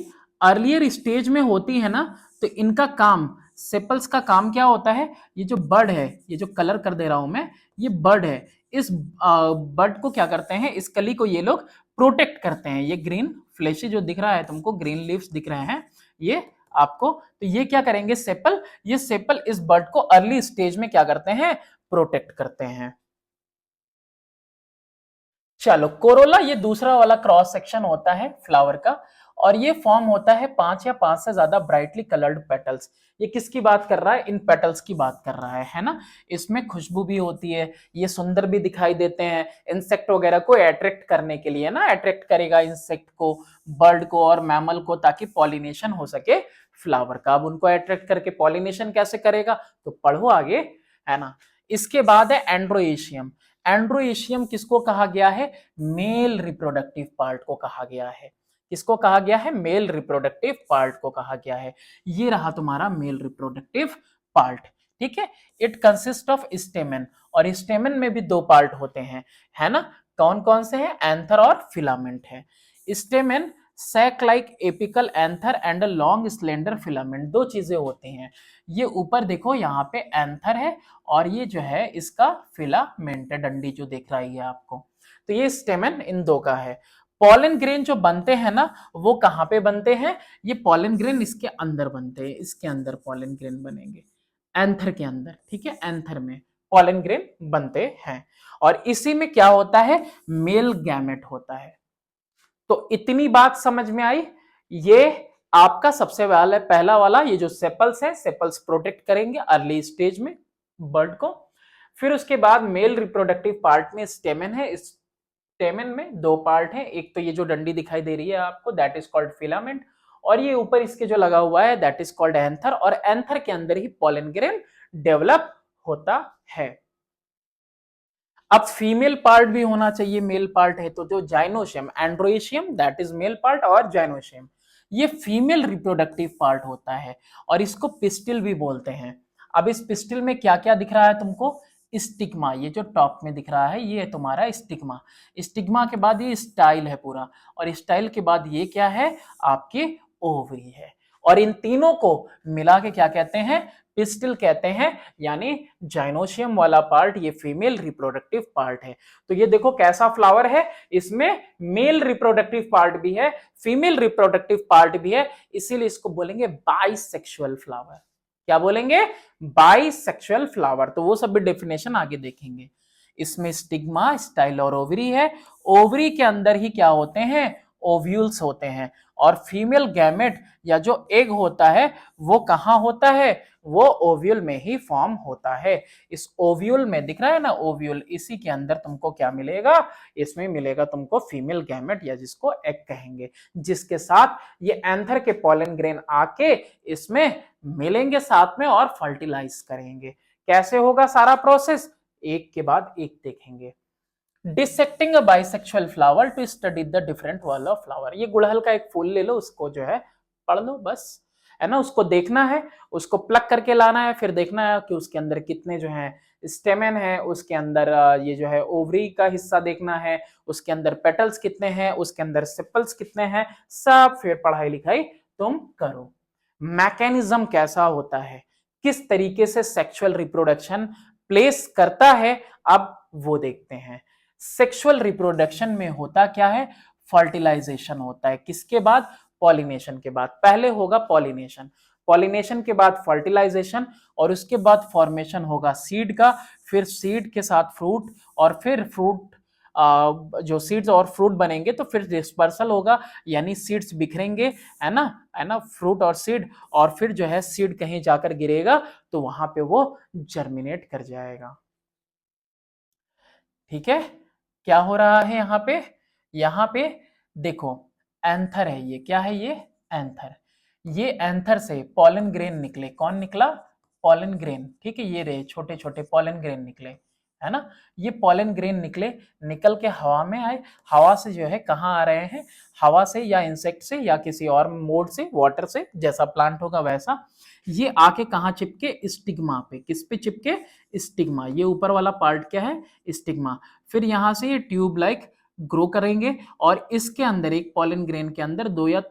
अर्लियर स्टेज में होती है ना, तो इनका काम, सेपल्स का काम क्या होता है, ये जो बर्ड है, ये जो कलर कर दे रहा हूं मैं, ये बर्ड है, इस बर्ड को क्या करते हैं, इस कली को ये लोग प्रोटेक्ट करते हैं। ये ग्रीन फ्लेशी जो दिख रहा है तुमको, ग्रीन लीव्स दिख रहे हैं ये आपको, तो ये क्या करेंगे सेपल, ये सेपल इस बर्ड को अर्ली स्टेज में क्या करते हैं, प्रोटेक्ट करते हैं। चलो कोरोला ये दूसरा वाला क्रॉस सेक्शन होता है फ्लावर का, और ये फॉर्म होता है 5 या 5 से ज्यादा ब्राइटली कलर्ड पेटल्स। ये किसकी बात कर रहा है, इन पेटल्स की बात कर रहा है ना। इसमें खुशबू भी होती है, ये सुंदर भी दिखाई देते हैं इंसेक्ट वगैरह को अट्रैक्ट करने के लिए ना, अट्रैक्ट करेगा इंसेक्ट को, बर्ड को और मैमल को, ताकि पॉलिनेशन हो सके फ्लावर का। अब उनको अट्रैक्ट करके पॉलिनेशन कैसे करेगा, तो पढ़ो आगे, है ना। इसके बाद है एंड्रोएशियम। एंड्रोएशियम किसको कहा गया है, मेल रिप्रोडक्टिव पार्ट को कहा गया है। किसको कहा गया है, मेल रिप्रोडक्टिव पार्ट को कहा गया है। ये रहा तुम्हारा मेल रिप्रोडक्टिव पार्ट, ठीक है। इट कंसिस्ट ऑफ स्टेमेन, और स्टेमेन में भी दो पार्ट होते हैं, है ना। कौन कौन से हैं, एंथर और फिलामेंट है। Stamen sac like apical anther and a long slender filament, दो चीजें होती हैं। ये ऊपर देखो यहाँ पे एंथर है, और ये जो है इसका फिलामेंट है, डंडी जो दिख रही है आपको। तो ये स्टेमेन इन दो का है। पॉलन ग्रेन जो बनते हैं ना, वो कहाँ पे बनते हैं, ये पॉलन ग्रेन इसके अंदर बनते हैं, इसके अंदर पॉलन ग्रेन बनेंगे, एंथर के अंदर, ठीक है। एंथर में पॉलन ग्रेन बनते हैं, और इसी में क्या होता है, मेल गैमेट होता है। तो इतनी बात समझ में आई। ये आपका सबसे वाला पहला वाला, ये जो सेपल्स है, सेपल्स प्रोटेक्ट करेंगे अर्ली स्टेज में बर्ड को। फिर उसके बाद मेल रिप्रोडक्टिव पार्ट में स्टेमेन है, स्टेमेन में दो पार्ट है, एक तो ये जो डंडी दिखाई दे रही है आपको, दैट इज कॉल्ड फिलामेंट, और ये ऊपर इसके जो लगा हुआ है दैट इज कॉल्ड एंथर, और एंथर के अंदर ही पॉलन ग्रेन डेवलप होता है। अब फीमेल पार्ट भी होना चाहिए, मेल पार्ट है तो जो जाइनोशियम, एंड्रोएशियम दैट इज मेल पार्ट, और जाइनोशियम ये फीमेल रिप्रोडक्टिव पार्ट होता है, और इसको पिस्टिल भी बोलते हैं। अब इस पिस्टिल में क्या क्या दिख रहा है तुमको, स्टिग्मा, ये जो टॉप में दिख रहा है ये है तुम्हारा स्टिग्मा। स्टिग्मा के बाद ये स्टाइल है पूरा, और स्टाइल के बाद ये क्या है, आपके ओवरी है, और इन तीनों को मिला के क्या कहते हैं, पिस्टिल कहते हैं। यानी जाइनोशियम वाला पार्ट ये फीमेल रिप्रोडक्टिव पार्ट है। तो ये देखो कैसा फ्लावर है, इसमें मेल रिप्रोडक्टिव पार्ट भी है, फीमेल रिप्रोडक्टिव पार्ट भी है, इसीलिए इसको बोलेंगे बाइसेक्सुअल फ्लावर। क्या बोलेंगे, बाइसेक्सुअल फ्लावर। तो वो सब भी डेफिनेशन आगे देखेंगे। इसमें स्टिग्मा, स्टाइल और ओवरी है। ओवरी के अंदर ही क्या होते हैं, ओव्यूल्स होते हैं, और फीमेल गैमेट या जो एग होता है वो कहाँ होता है, वो ओव्यूल में ही फॉर्म होता है। इस ओव्यूल में दिख रहा है ना ओव्यूल, इसी के अंदर तुमको क्या मिलेगा, इसमें मिलेगा तुमको फीमेल गैमेट, या जिसको एग कहेंगे, जिसके साथ ये एंथर के पॉलन ग्रेन आके इसमें मिलेंगे साथ में और फर्टिलाइज करेंगे। कैसे होगा सारा प्रोसेस, एक के बाद एक देखेंगे। Dissecting a bisexual flower to study the different world of flower. ये गुड़हल का एक फूल ले लो, उसको जो है पढ़ लो बस, है ना। उसको देखना है, उसको प्लग करके लाना है, फिर देखना है कि उसके अंदर कितने जो है स्टेमेन है, उसके अंदर ये जो है ओवरी का हिस्सा देखना है, उसके अंदर पेटल्स कितने हैं, उसके अंदर सेपल्स कितने हैं, सब फिर पढ़ाई लिखाई तुम करो। मैकेनिज्म कैसा होता है, किस तरीके से सेक्सुअल रिप्रोडक्शन प्लेस करता है, अब वो देखते हैं। सेक्सुअल रिप्रोडक्शन में होता क्या है, फर्टिलाइजेशन होता है, किसके बाद, पॉलिनेशन के बाद। पहले होगा पॉलिनेशन, पॉलिनेशन के बाद फर्टिलाइजेशन, और उसके बाद फॉर्मेशन होगा सीड का, फिर सीड के साथ फ्रूट, और फिर फ्रूट जो सीड्स और फ्रूट बनेंगे तो फिर डिस्पर्सल होगा, यानी सीड्स बिखरेंगे, है ना फ्रूट और सीड, और फिर जो है सीड कहीं जाकर गिरेगा तो वहां पे वो जर्मिनेट कर जाएगा। ठीक है, क्या हो रहा है यहाँ पे देखो, एंथर है ये, क्या है ये, एंथर। ये एंथर से पॉलन ग्रेन निकले, कौन निकला, पॉलन ग्रेन, ठीक है। ये रहे छोटे छोटे पॉलन ग्रेन निकले, है ना। ये पॉलन ग्रेन निकले, निकल के हवा में आए, हवा से जो है कहाँ आ रहे हैं, हवा से या इंसेक्ट से या किसी और मोड से, वाटर से, जैसा प्लांट होगा वैसा। ये आके कहाँ चिपके, स्टिग्मा पे, किस पे चिपके, स्टिग्मा। ये ऊपर वाला पार्ट क्या है, स्टिग्मा। फिर यहां से ये ट्यूब लाइक ग्रो करेंगे और इसके अंदर एक पॉलन ग्रेन के अंदर दो या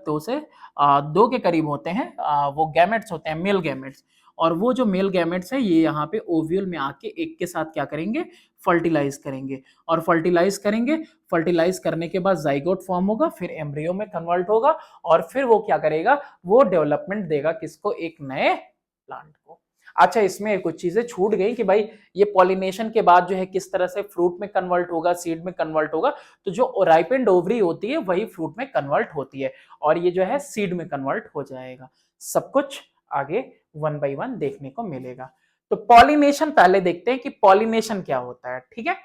दो के करीब होते हैं वो गैमेट्स होते हैं, मेल गैमेट्स। और वो जो मेल गैमेट्स है ये यहाँ पे ओव्यूल में आके एक के साथ क्या करेंगे, फर्टिलाइज करेंगे। और फर्टिलाइज करने के बाद जाइगोट फॉर्म होगा, फिर एम्ब्रियो में कन्वर्ट होगा और फिर वो क्या करेगा, वो डेवलपमेंट देगा किसको, एक नए प्लांट को। अच्छा, इसमें कुछ चीजें छूट गई कि भाई ये पॉलिनेशन के बाद जो है किस तरह से फ्रूट में कन्वर्ट होगा, सीड में कन्वर्ट होगा। तो जो राइपेंड ओवरी होती है वही फ्रूट में कन्वर्ट होती है और ये जो है सीड में कन्वर्ट हो जाएगा। सब कुछ आगे 1 by 1 देखने को मिलेगा। तो पॉलिनेशन पहले देखते हैं कि पॉलिनेशन क्या होता है। ठीक है,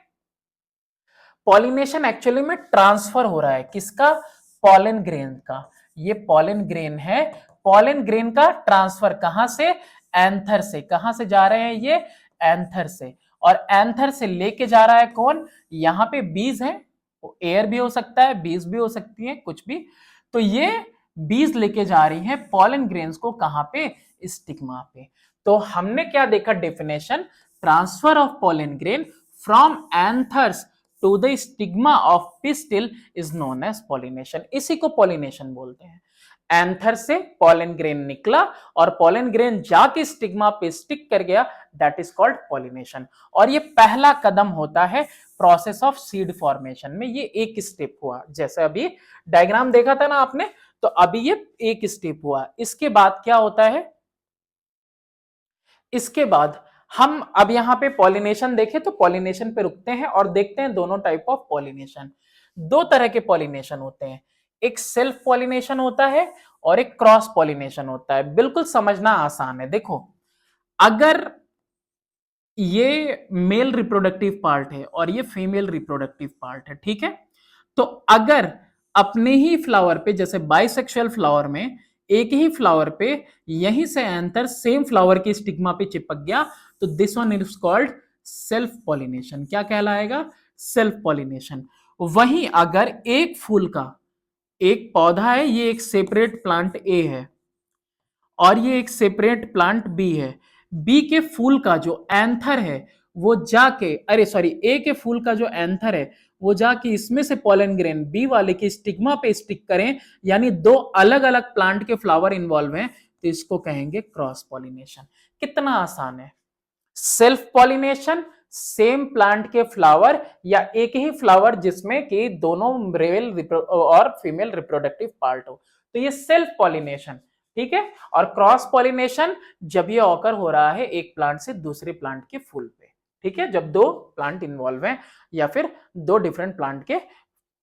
पॉलिनेशन एक्चुअली में ट्रांसफर हो रहा है किसका, पॉलन ग्रेन का। ये पॉलन ग्रेन है, पॉलन ग्रेन का ट्रांसफर कहां से, एंथर से। कहां से जा रहे हैं ये, एंथर से। और एंथर से लेके जा रहा है कौन, यहाँ पे बीज है, एयर भी हो सकता है, बीज भी हो सकती है, कुछ भी। तो ये बीज लेके जा रही है पॉलन ग्रेन्स को, कहां पे, स्टिग्मा पे। तो हमने क्या देखा definition, transfer of pollen grain from anthers to the stigma of pistil is known as pollination. इसी को पॉलिनेशन बोलते हैं। एंथर से पॉलन ग्रेन निकला और पॉलन ग्रेन जाके स्टिग्मा पे स्टिक कर गया, दैट इज कॉल्ड पॉलिनेशन। और ये पहला कदम होता है प्रोसेस ऑफ सीड फॉर्मेशन में। ये एक स्टेप हुआ, जैसे अभी डायग्राम देखा था ना आपने, तो अभी ये एक स्टेप हुआ। इसके बाद क्या होता है, इसके बाद हम अब यहां पे पॉलिनेशन देखें तो पॉलिनेशन पे रुकते हैं और देखते हैं दोनों टाइप ऑफ पॉलिनेशन। दो तरह के पॉलिनेशन होते हैं, एक सेल्फ पॉलिनेशन होता है और एक क्रॉस पॉलिनेशन होता है। बिल्कुल समझना आसान है। देखो, अगर ये मेल रिप्रोडक्टिव पार्ट है और ये फीमेल रिप्रोडक्टिव पार्ट है, ठीक है, तो अगर अपने ही फ्लावर पे, जैसे बाइसेक्सुअल फ्लावर में एक ही फ्लावर पे यहीं से एंथर सेम फ्लावर की स्टिग्मा पे चिपक गया, तो this one is called self pollination. क्या कहलाएगा, सेल्फ पॉलिनेशन। वहीं अगर एक फूल का, एक पौधा है, ये एक सेपरेट प्लांट ए है और ये एक सेपरेट प्लांट बी है, बी के फूल का जो एंथर है वो जाके, अरे सॉरी, ए के फूल का जो एंथर है वो जाके इसमें से पॉलन ग्रेन बी वाले के स्टिग्मा पे स्टिक करें, यानी दो अलग अलग प्लांट के फ्लावर इन्वॉल्व हैं, तो इसको कहेंगे क्रॉस पॉलिनेशन। कितना आसान है। सेल्फ पॉलिनेशन, सेम प्लांट के फ्लावर या एक ही फ्लावर जिसमें कि दोनों मेल और फीमेल रिप्रोडक्टिव पार्ट हो, तो ये सेल्फ पॉलिनेशन। ठीक है, और क्रॉस पॉलिनेशन जब ये ऑकर हो रहा है एक प्लांट से दूसरे प्लांट के फूल पे। ठीक है, जब दो प्लांट इन्वॉल्व हैं या फिर दो डिफरेंट प्लांट के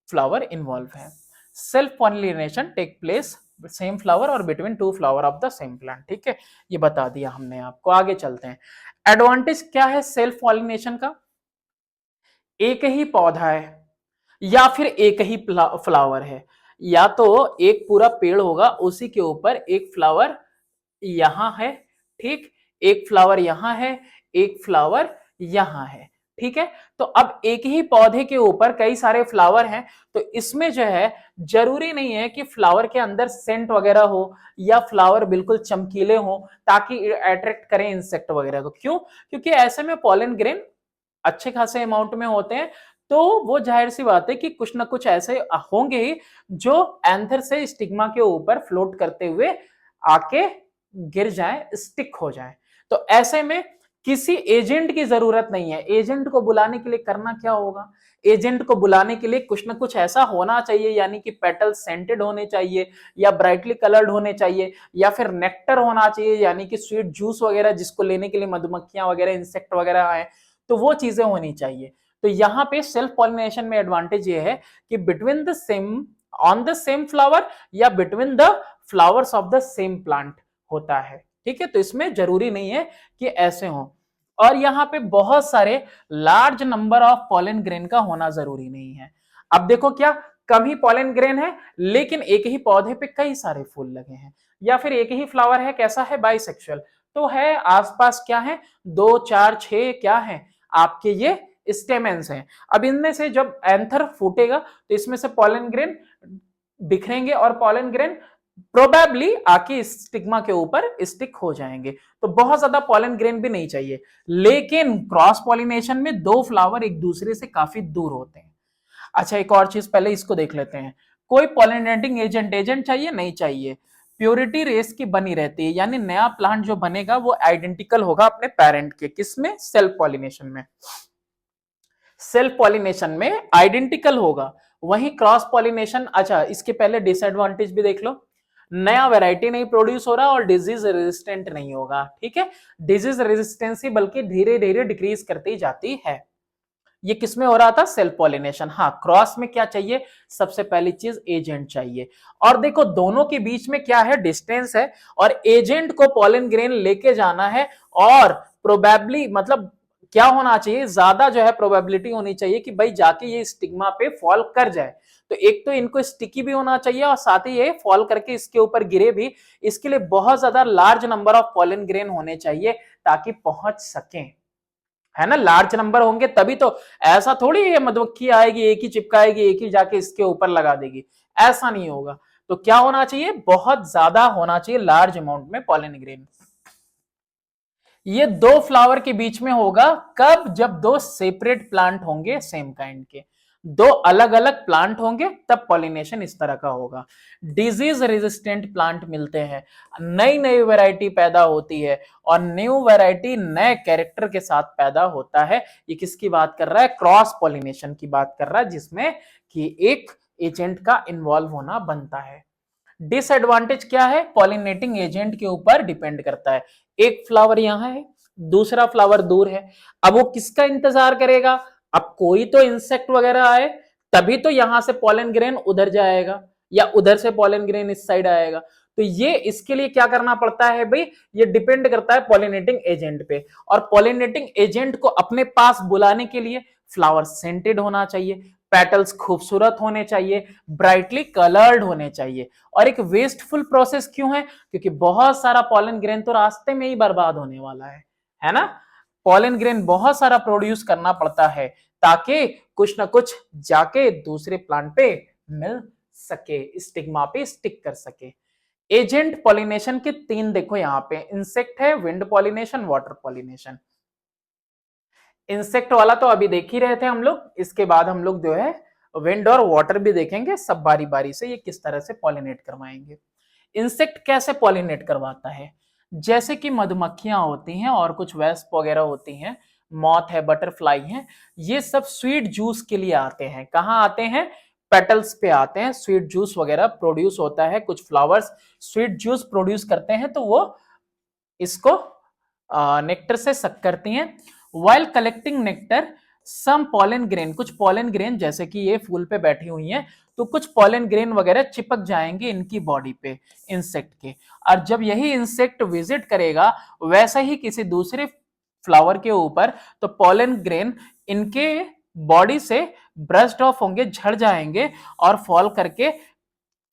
फ्लावर इन्वॉल्व हैं। Self pollination take place same flower और between two flower of the same plant. ठीक है, ये बता दिया हमने आपको। आगे चलते हैं। एडवांटेज क्या है सेल्फ पॉलिनेशन का, एक ही पौधा है या फिर एक ही फ्लावर है, या तो एक पूरा पेड़ होगा उसी के ऊपर एक फ्लावर यहां है, ठीक, एक फ्लावर यहां है, एक फ्लावर यहां है। ठीक है, तो अब एक ही पौधे के ऊपर कई सारे फ्लावर हैं, तो इसमें जो है जरूरी नहीं है कि फ्लावर के अंदर सेंट वगैरह हो या फ्लावर बिल्कुल चमकीले हो ताकि अट्रैक्ट करें इंसेक्ट वगैरह को। क्यों, क्योंकि ऐसे में पॉलन ग्रेन अच्छे खासे अमाउंट में होते हैं, तो वो जाहिर सी बात है कि कुछ ना कुछ ऐसे होंगे ही जो एंथर से स्टिग्मा के ऊपर फ्लोट करते हुए आके गिर जाए, स्टिक हो जाए। तो ऐसे में किसी एजेंट की जरूरत नहीं है। एजेंट को बुलाने के लिए करना क्या होगा, एजेंट को बुलाने के लिए कुछ ना कुछ ऐसा होना चाहिए, यानी कि पेटल सेंटेड होने चाहिए या ब्राइटली कलर्ड होने चाहिए या फिर नेक्टर होना चाहिए, यानी कि स्वीट जूस वगैरह जिसको लेने के लिए मधुमक्खियां वगैरह इंसेक्ट वगैरह आए, तो वो चीजें होनी चाहिए। तो यहाँ पे सेल्फ पॉलिनेशन में एडवांटेज ये है कि between the same, on the same flower या between the flowers of the same plant होता है। ठीक है, तो इसमें जरूरी नहीं है कि ऐसे हो। और यहाँ पे बहुत सारे large number of pollen grain का होना जरूरी नहीं है। अब देखो, क्या कम ही पॉलन ग्रेन है लेकिन एक ही पौधे पे कई सारे फूल लगे हैं, या फिर एक ही फ्लावर है, कैसा है, बाइसेक्सुअल, तो है आसपास क्या है, 2 4 6 क्या है आपके ये स्टेमेंस हैं। अब इनमें से जब एंथर फूटेगा तो इसमें से पॉलन ग्रेन बिखरेंगे और पॉलन ग्रेन प्रोबेबली आके स्टिग्मा के ऊपर स्टिक हो जाएंगे। तो बहुत ज्यादा पॉलन ग्रेन भी नहीं चाहिए। लेकिन क्रॉस पॉलिनेशन में दो फ्लावर एक दूसरे से काफी दूर होते हैं। अच्छा, एक और चीज पहले इसको देख लेते हैं। कोई पॉलिनेटिंग एजेंट चाहिए? नहीं चाहिए। प्योरिटी रेस की बनी रहती है, यानी नया प्लांट जो बनेगा वो आइडेंटिकल होगा अपने पेरेंट के। किसमें? सेल्फ पॉलिनेशन में। सेल्फ पॉलिनेशन में आइडेंटिकल होगा। वहीं क्रॉस पॉलिनेशन, अच्छा इसके पहले डिसएडवांटेज भी देख लो। नया वैरायटी नहीं प्रोड्यूस हो रहा और डिजीज रेजिस्टेंट नहीं होगा। ठीक है, डिजीज रेजिस्टेंसी बल्कि धीरे धीरे डिक्रीज करती जाती है। ये किसमें हो रहा था? Self pollination. हाँ, क्रॉस में क्या चाहिए? सबसे पहली चीज एजेंट चाहिए। और देखो दोनों के बीच में क्या है? डिस्टेंस है। और एजेंट को पॉलन ग्रेन लेके जाना है, और प्रोबेबली मतलब क्या होना चाहिए? ज्यादा जो है प्रोबेबिलिटी होनी चाहिए कि भाई जाके ये स्टिग्मा पे फॉल कर जाए। तो एक तो इनको स्टिकी भी होना चाहिए और साथ ही ये फॉल करके इसके ऊपर गिरे भी। इसके लिए बहुत ज्यादा large number of pollen grain होने चाहिए ताकि पहुंच सकें, है ना। लार्ज नंबर होंगे तभी तो। ऐसा थोड़ी है मधुमक्खी आएगी, एक ही चिपकाएगी, एक ही जाके इसके ऊपर लगा देगी, ऐसा नहीं होगा। तो क्या होना चाहिए? बहुत ज्यादा होना चाहिए, लार्ज अमाउंट में पॉलन ग्रेन। ये दो फ्लावर के बीच में होगा कब? जब दो सेपरेट प्लांट होंगे सेम काइंड के। दो अलग अलग प्लांट होंगे तब पॉलिनेशन इस तरह का होगा। डिजीज रेजिस्टेंट प्लांट मिलते हैं, नई नई वैरायटी पैदा होती है, और न्यू वैरायटी नए कैरेक्टर के साथ पैदा होता है। ये किसकी बात कर रहा है? क्रॉस पॉलिनेशन की बात कर रहा है, जिसमें कि एक एजेंट का इन्वॉल्व होना बनता है। डिसएडवांटेज क्या है? पॉलिनेटिंग एजेंट के ऊपर डिपेंड करता है। एक फ्लावर यहां है, दूसरा फ्लावर दूर है। अब वो किसका इंतजार करेगा? अब कोई तो इंसेक्ट वगैरह आए तभी तो यहां से पॉलन ग्रेन उधर जाएगा, या उधर से पॉलन ग्रेन इस साइड आएगा। तो ये इसके लिए क्या करना पड़ता है भाई? ये डिपेंड करता है पॉलिनेटिंग एजेंट पे। और पॉलिनेटिंग एजेंट को अपने पास बुलाने के लिए फ्लावर सेंटेड होना चाहिए, पेटल्स खूबसूरत होने चाहिए, ब्राइटली कलर्ड होने चाहिए। और एक वेस्टफुल प्रोसेस क्यों है? क्योंकि बहुत सारा पॉलन ग्रेन तो रास्ते में ही बर्बाद होने वाला है ना। पॉलन ग्रेन बहुत सारा प्रोड्यूस करना पड़ता है ताकि कुछ ना कुछ जाके दूसरे प्लांट पे मिल सके, स्टिग्मा पे स्टिक कर सके। एजेंट पॉलिनेशन के तीन देखो यहां पे, इंसेक्ट है, wind pollination, water pollination. Insect वाला तो अभी देख ही रहे थे हम लोग, इसके बाद हम लोग जो है विंड और वाटर भी देखेंगे, सब बारी बारी से ये किस तरह से पॉलिनेट करवाएंगे। इंसेक्ट कैसे पॉलिनेट करवाता है? जैसे कि मधुमक्खियां होती हैं और कुछ वेस्प वगैरह होती हैं, मॉथ है, बटरफ्लाई है, ये सब स्वीट जूस के लिए आते हैं। कहाँ आते हैं? पेटल्स पे आते हैं। स्वीट जूस वगैरह प्रोड्यूस होता है, कुछ फ्लावर्स स्वीट जूस प्रोड्यूस करते हैं तो वो इसको नेक्टर से सक करती हैं। वाइल कलेक्टिंग नेक्टर सम पॉलन ग्रेन, कुछ पॉलन ग्रेन जैसे कि ये फूल पे बैठी हुई हैं तो कुछ पॉलन ग्रेन वगैरह चिपक जाएंगे इनकी बॉडी पे, इंसेक्ट के। और जब यही इंसेक्ट विजिट करेगा वैसा ही किसी दूसरे फ्लावर के ऊपर, तो पॉलन ग्रेन इनके बॉडी से ब्रश्ड ऑफ होंगे, झड़ जाएंगे और फॉल करके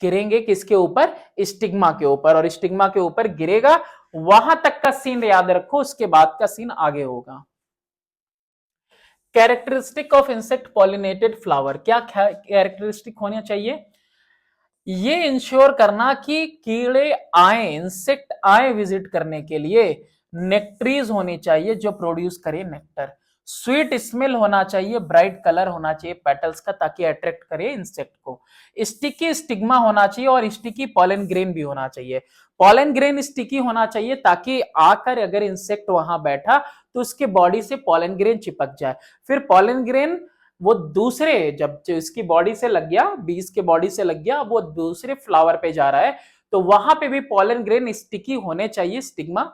गिरेंगे किसके ऊपर? स्टिग्मा के ऊपर। और स्टिग्मा के ऊपर गिरेगा, वहां तक का सीन याद रखो, उसके बाद का सीन आगे होगा। Characteristic of insect pollinated flower, क्या कैरेक्टरिस्टिक होना चाहिए? ये इंश्योर करना कि कीड़े आए, इंसेक्ट आए विजिट करने के लिए। नेक्ट्रीज होनी चाहिए जो प्रोड्यूस करे नेक्टर। स्वीट स्मेल होना चाहिए, ब्राइट कलर होना चाहिए पेटल्स का ताकि अट्रैक्ट करे इंसेक्ट को। स्टिकी स्टिग्मा होना चाहिए और स्टिकी पॉलन ग्रेन भी होना चाहिए। पॉलन ग्रेन स्टिकी होना चाहिए ताकि आकर अगर इंसेक्ट वहां बैठा तो उसके बॉडी से पॉलन ग्रेन चिपक जाए। फिर पॉलन ग्रेन वो दूसरे, जब जो इसकी बॉडी से लग गया, बीज के बॉडी से लग गया, वो दूसरे फ्लावर पे जा रहा है तो वहां पे भी पॉलन ग्रेन स्टिकी होने चाहिए स्टिग्मा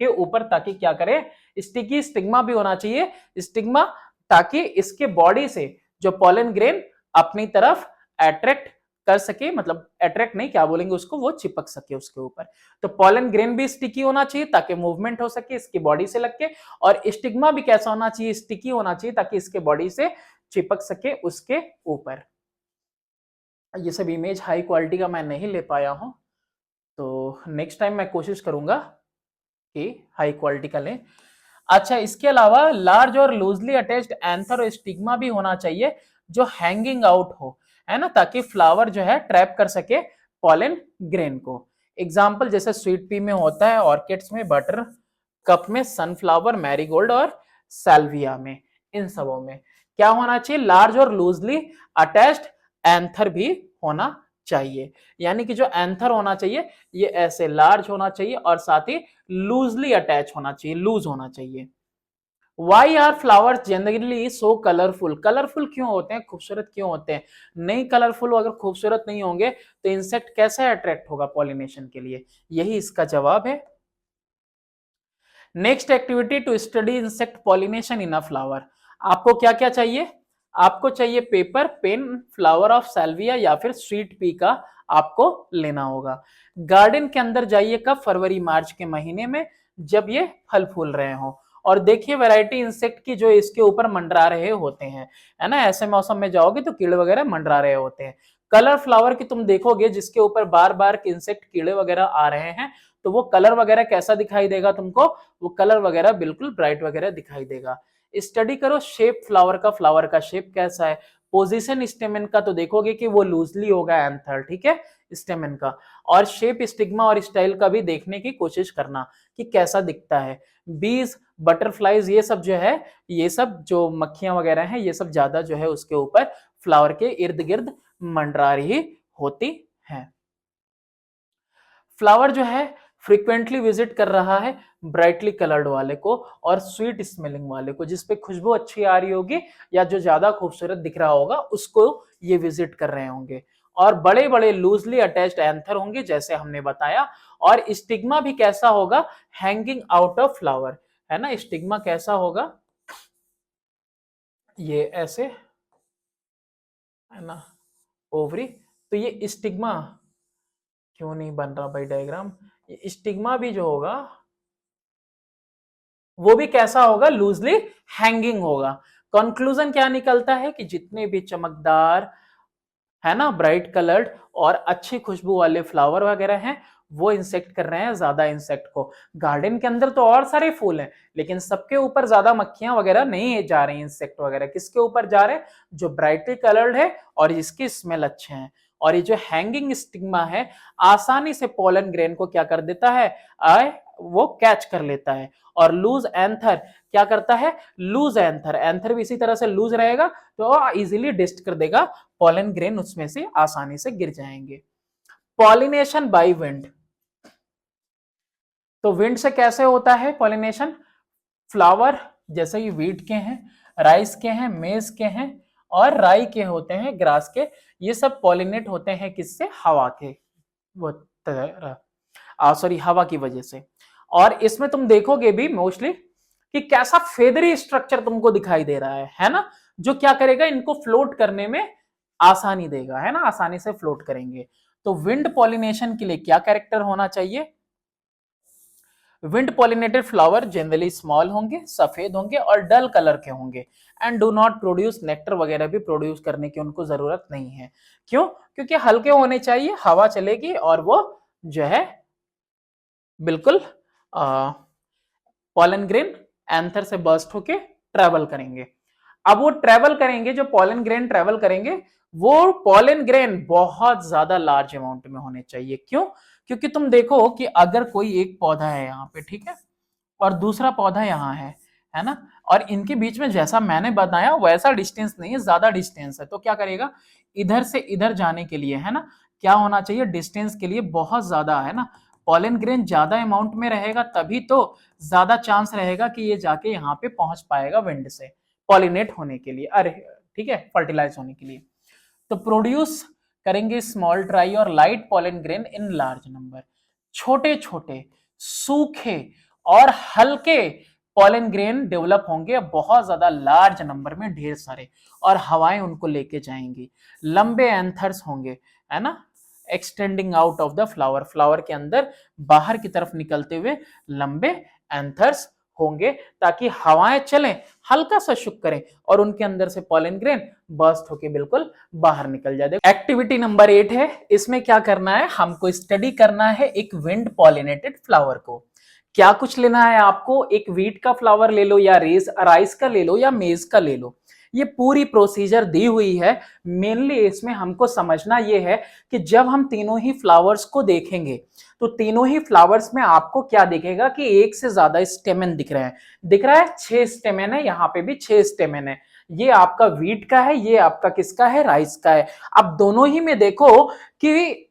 के ऊपर, ताकि क्या करे? स्टिकी स्टिग्मा भी होना चाहिए, स्टिग्मा, ताकि इसके बॉडी से जो पॉलन ग्रेन अपनी तरफ अट्रैक्ट कर सके, मतलब अट्रैक्ट नहीं, क्या बोलेंगे उसको, वो चिपक सके उसके ऊपर। तो पॉलन ग्रेन भी स्टिकी होना चाहिए ताकि मूवमेंट हो सके इसकी बॉडी से लग के, और स्टिग्मा भी कैसा होना चाहिए? स्टिकी होना चाहिए ताकि इसके बॉडी से चिपक सके उसके ऊपर। ये सब इमेज हाई क्वालिटी का मैं नहीं ले पाया हूं, तो नेक्स्ट टाइम मैं कोशिश करूंगा कि हाई क्वालिटी का लें। अच्छा, इसके अलावा लार्ज और लूजली अटैच्ड एंथर और स्टिग्मा भी होना चाहिए जो हैंगिंग आउट हो, है ना, ताकि फ्लावर जो है ट्रैप कर सके पॉलन ग्रेन को। एग्जाम्पल जैसे स्वीट पी में होता है, ऑर्किड्स में, बटर कप में, सनफ्लावर, मैरीगोल्ड और सैल्विया में, इन सबों में। क्या होना चाहिए, लार्ज और लूजली अटैच्ड एंथर भी होना चाहिए। यानी कि जो एंथर होना चाहिए ये ऐसे लार्ज होना चाहिए और साथ ही लूजली अटैच होना चाहिए, लूज होना चाहिए। Why are flowers generally so colourful, colourful क्यों होते हैं, खूबसूरत क्यों होते हैं? नहीं कलरफुल, अगर खूबसूरत नहीं होंगे तो इंसेक्ट कैसे अट्रैक्ट होगा पॉलिनेशन के लिए? यही इसका जवाब है। Next activity to study insect pollination in a flower. आपको क्या क्या चाहिए? आपको चाहिए paper, pen, flower of salvia या फिर स्वीट पी का आपको लेना होगा। गार्डन के अंदर जाइए कब? फरवरी मार्च के महीने में, जब ये फल फूल रहे हो। और देखिए वैरायटी इंसेक्ट की जो इसके ऊपर मंडरा रहे होते हैं, है ना। ऐसे मौसम में जाओगे तो कीड़े वगैरह मंडरा रहे होते हैं। कलर फ्लावर की तुम देखोगे जिसके ऊपर बार बार इंसेक्ट कीड़े वगैरह आ रहे हैं, तो वो कलर वगैरह कैसा दिखाई देगा तुमको? वो कलर वगैरह बिल्कुल ब्राइट वगैरह दिखाई देगा। स्टडी करो शेप फ्लावर का, फ्लावर का शेप कैसा है। पोजीशन स्टेमेन का तो देखोगे कि वो लूजली होगा एंथर, ठीक है, स्टेमेन का। और शेप, स्टिग्मा और स्टाइल का भी देखने की कोशिश करना कि कैसा दिखता है। बीज, बटरफ्लाईज, ये सब जो है, ये सब जो मक्खियां वगैरह हैं, ये सब ज्यादा जो है उसके ऊपर फ्लावर के इर्द गिर्द मंडरा रही होती है। फ्लावर जो है फ्रीक्वेंटली विजिट कर रहा है ब्राइटली कलर्ड वाले को और स्वीट स्मेलिंग वाले को, जिसपे खुशबू अच्छी आ रही होगी या जो ज्यादा खूबसूरत दिख रहा होगा उसको ये विजिट कर रहे होंगे। और बड़े बड़े लूजली अटैच्ड एंथर होंगे जैसे हमने बताया। और स्टिग्मा भी कैसा होगा? हैंगिंग आउट ऑफ फ्लावर, है ना। स्टिग्मा कैसा होगा? ये ऐसे, है ना, ओवरी। तो ये स्टिग्मा क्यों नहीं बन रहा भाई डायग्राम? ये स्टिग्मा भी जो होगा वो भी कैसा होगा? लूजली हैंगिंग होगा। कंक्लूजन क्या निकलता है कि जितने भी चमकदार, है ना, ब्राइट कलर्ड और अच्छी खुशबू वाले फ्लावर वगैरह हैं वो इंसेक्ट कर रहे हैं ज्यादा इंसेक्ट को। गार्डन के अंदर तो और सारे फूल हैं लेकिन सबके ऊपर ज्यादा मक्खियां वगैरह नहीं जा रही, इंसेक्ट वगैरह किसके ऊपर जा रहे हैं? जो ब्राइटली कलर्ड है और जिसकी स्मेल अच्छे हैं। और ये जो हैंगिंग स्टिग्मा है आसानी से पोलन ग्रेन को क्या कर देता है? आए वो कैच कर लेता है। और लूज एंथर क्या करता है? लूज एंथर, एंथर भी इसी तरह से लूज रहेगा तो इजीली डिस्ट कर देगा, पॉलन ग्रेन उसमें से आसानी से गिर जाएंगे। पॉलिनेशन बाय विंड, तो विंड से कैसे होता है पॉलिनेशन? फ्लावर जैसे कि वीट के हैं, राइस के हैं, मेज के हैं और राई के होते हैं, ग्रास के, ये सब पॉलिनेट होते हैं किससे? हवा के वो सॉरी हवा की वजह से। और इसमें तुम देखोगे भी मोस्टली कि कैसा फेदरी स्ट्रक्चर तुमको दिखाई दे रहा है ना, जो क्या करेगा इनको फ्लोट करने में आसानी देगा, है ना, आसानी से फ्लोट करेंगे। तो विंड पॉलिनेशन के लिए क्या कैरेक्टर होना चाहिए? Wind pollinated flower generally small होंगे, सफेद होंगे और डल कलर के होंगे and do not produce nectar वगैरह भी प्रोड्यूस करने की उनको जरूरत नहीं है। क्यों? क्योंकि हल्के होने चाहिए, हवा चलेगी और वो जो है बिल्कुल पॉलन ग्रेन एंथर से बर्स्ट होके ट्रेवल करेंगे। अब वो ट्रेवल करेंगे, जो पॉलन ग्रेन ट्रेवल करेंगे वो पॉलन ग्रेन बहुत ज्यादा लार्ज अमाउंट में होने चाहिए। क्यों? क्योंकि तुम देखो कि अगर कोई एक पौधा है यहाँ पे, ठीक है, और दूसरा पौधा यहाँ है ना, और इनके बीच में जैसा मैंने बताया वैसा डिस्टेंस नहीं है, ज्यादा डिस्टेंस है, तो क्या करेगा? इधर से इधर जाने के लिए, है ना, क्या होना चाहिए? डिस्टेंस के लिए बहुत ज्यादा, है ना, पॉलन ग्रेन ज्यादा अमाउंट में रहेगा तभी तो ज्यादा चांस रहेगा कि ये जाके यहाँ पे पहुंच पाएगा विंड से पॉलिनेट होने के लिए, अरे ठीक है, फर्टिलाइज होने के लिए। तो प्रोड्यूस करेंगे स्मॉल ड्राई और light pollen grain in large number, छोटे छोटे सूखे और हल्के पॉलन ग्रेन डेवलप होंगे बहुत ज्यादा लार्ज नंबर में, ढेर सारे, और हवाएं उनको लेके जाएंगी। लंबे एंथर्स होंगे, है ना, extending out of the flower, flower के अंदर बाहर की तरफ निकलते हुए लंबे एंथर्स होंगे ताकि हवाएं चलें, हल्का सा शुक करें और उनके अंदर से पॉलन ग्रेन बर्स्ट होके बिल्कुल बाहर निकल जाए। एक्टिविटी नंबर 8 है, इसमें क्या करना है? हमको स्टडी करना है एक विंड पॉलिनेटेड फ्लावर को। क्या कुछ लेना है आपको? एक वीट का फ्लावर ले लो या राइस का ले लो या मेज का ले लो, ये पूरी प्रोसीजर दी हुई है। मेनली इसमें हमको समझना ये है कि जब हम तीनों ही फ्लावर्स को देखेंगे तो तीनों ही फ्लावर्स में आपको क्या दिखेगा कि एक से ज्यादा स्टेमेन दिख रहे हैं। दिख रहा है 6 स्टेमेन है, यहाँ पे भी 6 स्टेमेन है। ये आपका वीट का है, ये आपका किसका है, राइस का है। अब दोनों ही में देखो कि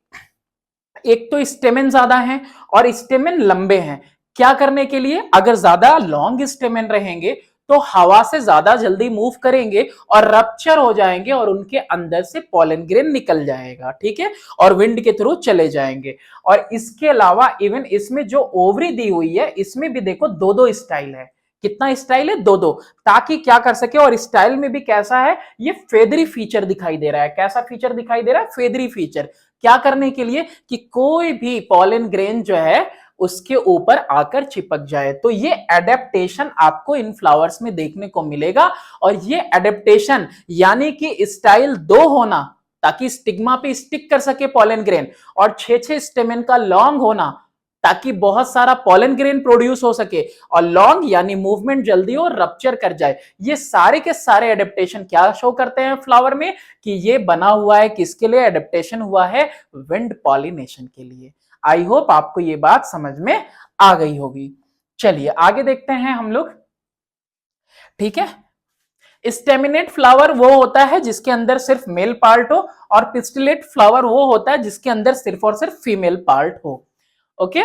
एक तो स्टेमेन ज्यादा है और स्टेमेन लंबे हैं। क्या करने के लिए, अगर ज्यादा लॉन्ग स्टेमेन रहेंगे तो हवा से ज्यादा जल्दी मूव करेंगे और रप्चर हो जाएंगे और उनके अंदर से पॉलन ग्रेन निकल जाएगा, ठीक है, और विंड के थ्रू चले जाएंगे। और इसके अलावा इवन इसमें जो ओवरी दी हुई है इसमें भी देखो दो दो स्टाइल है। कितना स्टाइल है, दो दो, ताकि क्या कर सके। और स्टाइल में भी कैसा है, ये फेदरी फीचर दिखाई दे रहा है। कैसा फीचर दिखाई दे रहा है, फेदरी फीचर। क्या करने के लिए कि कोई भी पॉलन ग्रेन जो है उसके ऊपर आकर चिपक जाए। तो ये एडेप्टेशन आपको इन फ्लावर्स में देखने को मिलेगा। और ये एडेप्टेशन यानी कि स्टाइल दो होना ताकि स्टिग्मा पे स्टिक कर सके पॉलन ग्रेन, और 6-6 स्टेमेन का लॉन्ग होना ताकि बहुत सारा पॉलन ग्रेन प्रोड्यूस हो सके, और लॉन्ग यानी मूवमेंट जल्दी हो, रप्चर कर जाए। ये सारे के सारे एडेप्टेशन क्या शो करते हैं फ्लावर में, कि ये बना हुआ है किसके लिए, एडेप्टेशन हुआ है विंड पॉलिनेशन के लिए। आई होप आपको ये बात समझ में आ गई होगी। चलिए आगे देखते हैं हम लोग, ठीक है। स्टेमिनेट फ्लावर वो होता है जिसके अंदर सिर्फ मेल पार्ट हो, और पिस्टिलेट फ्लावर वो होता है जिसके अंदर सिर्फ और सिर्फ फीमेल पार्ट हो। ओके,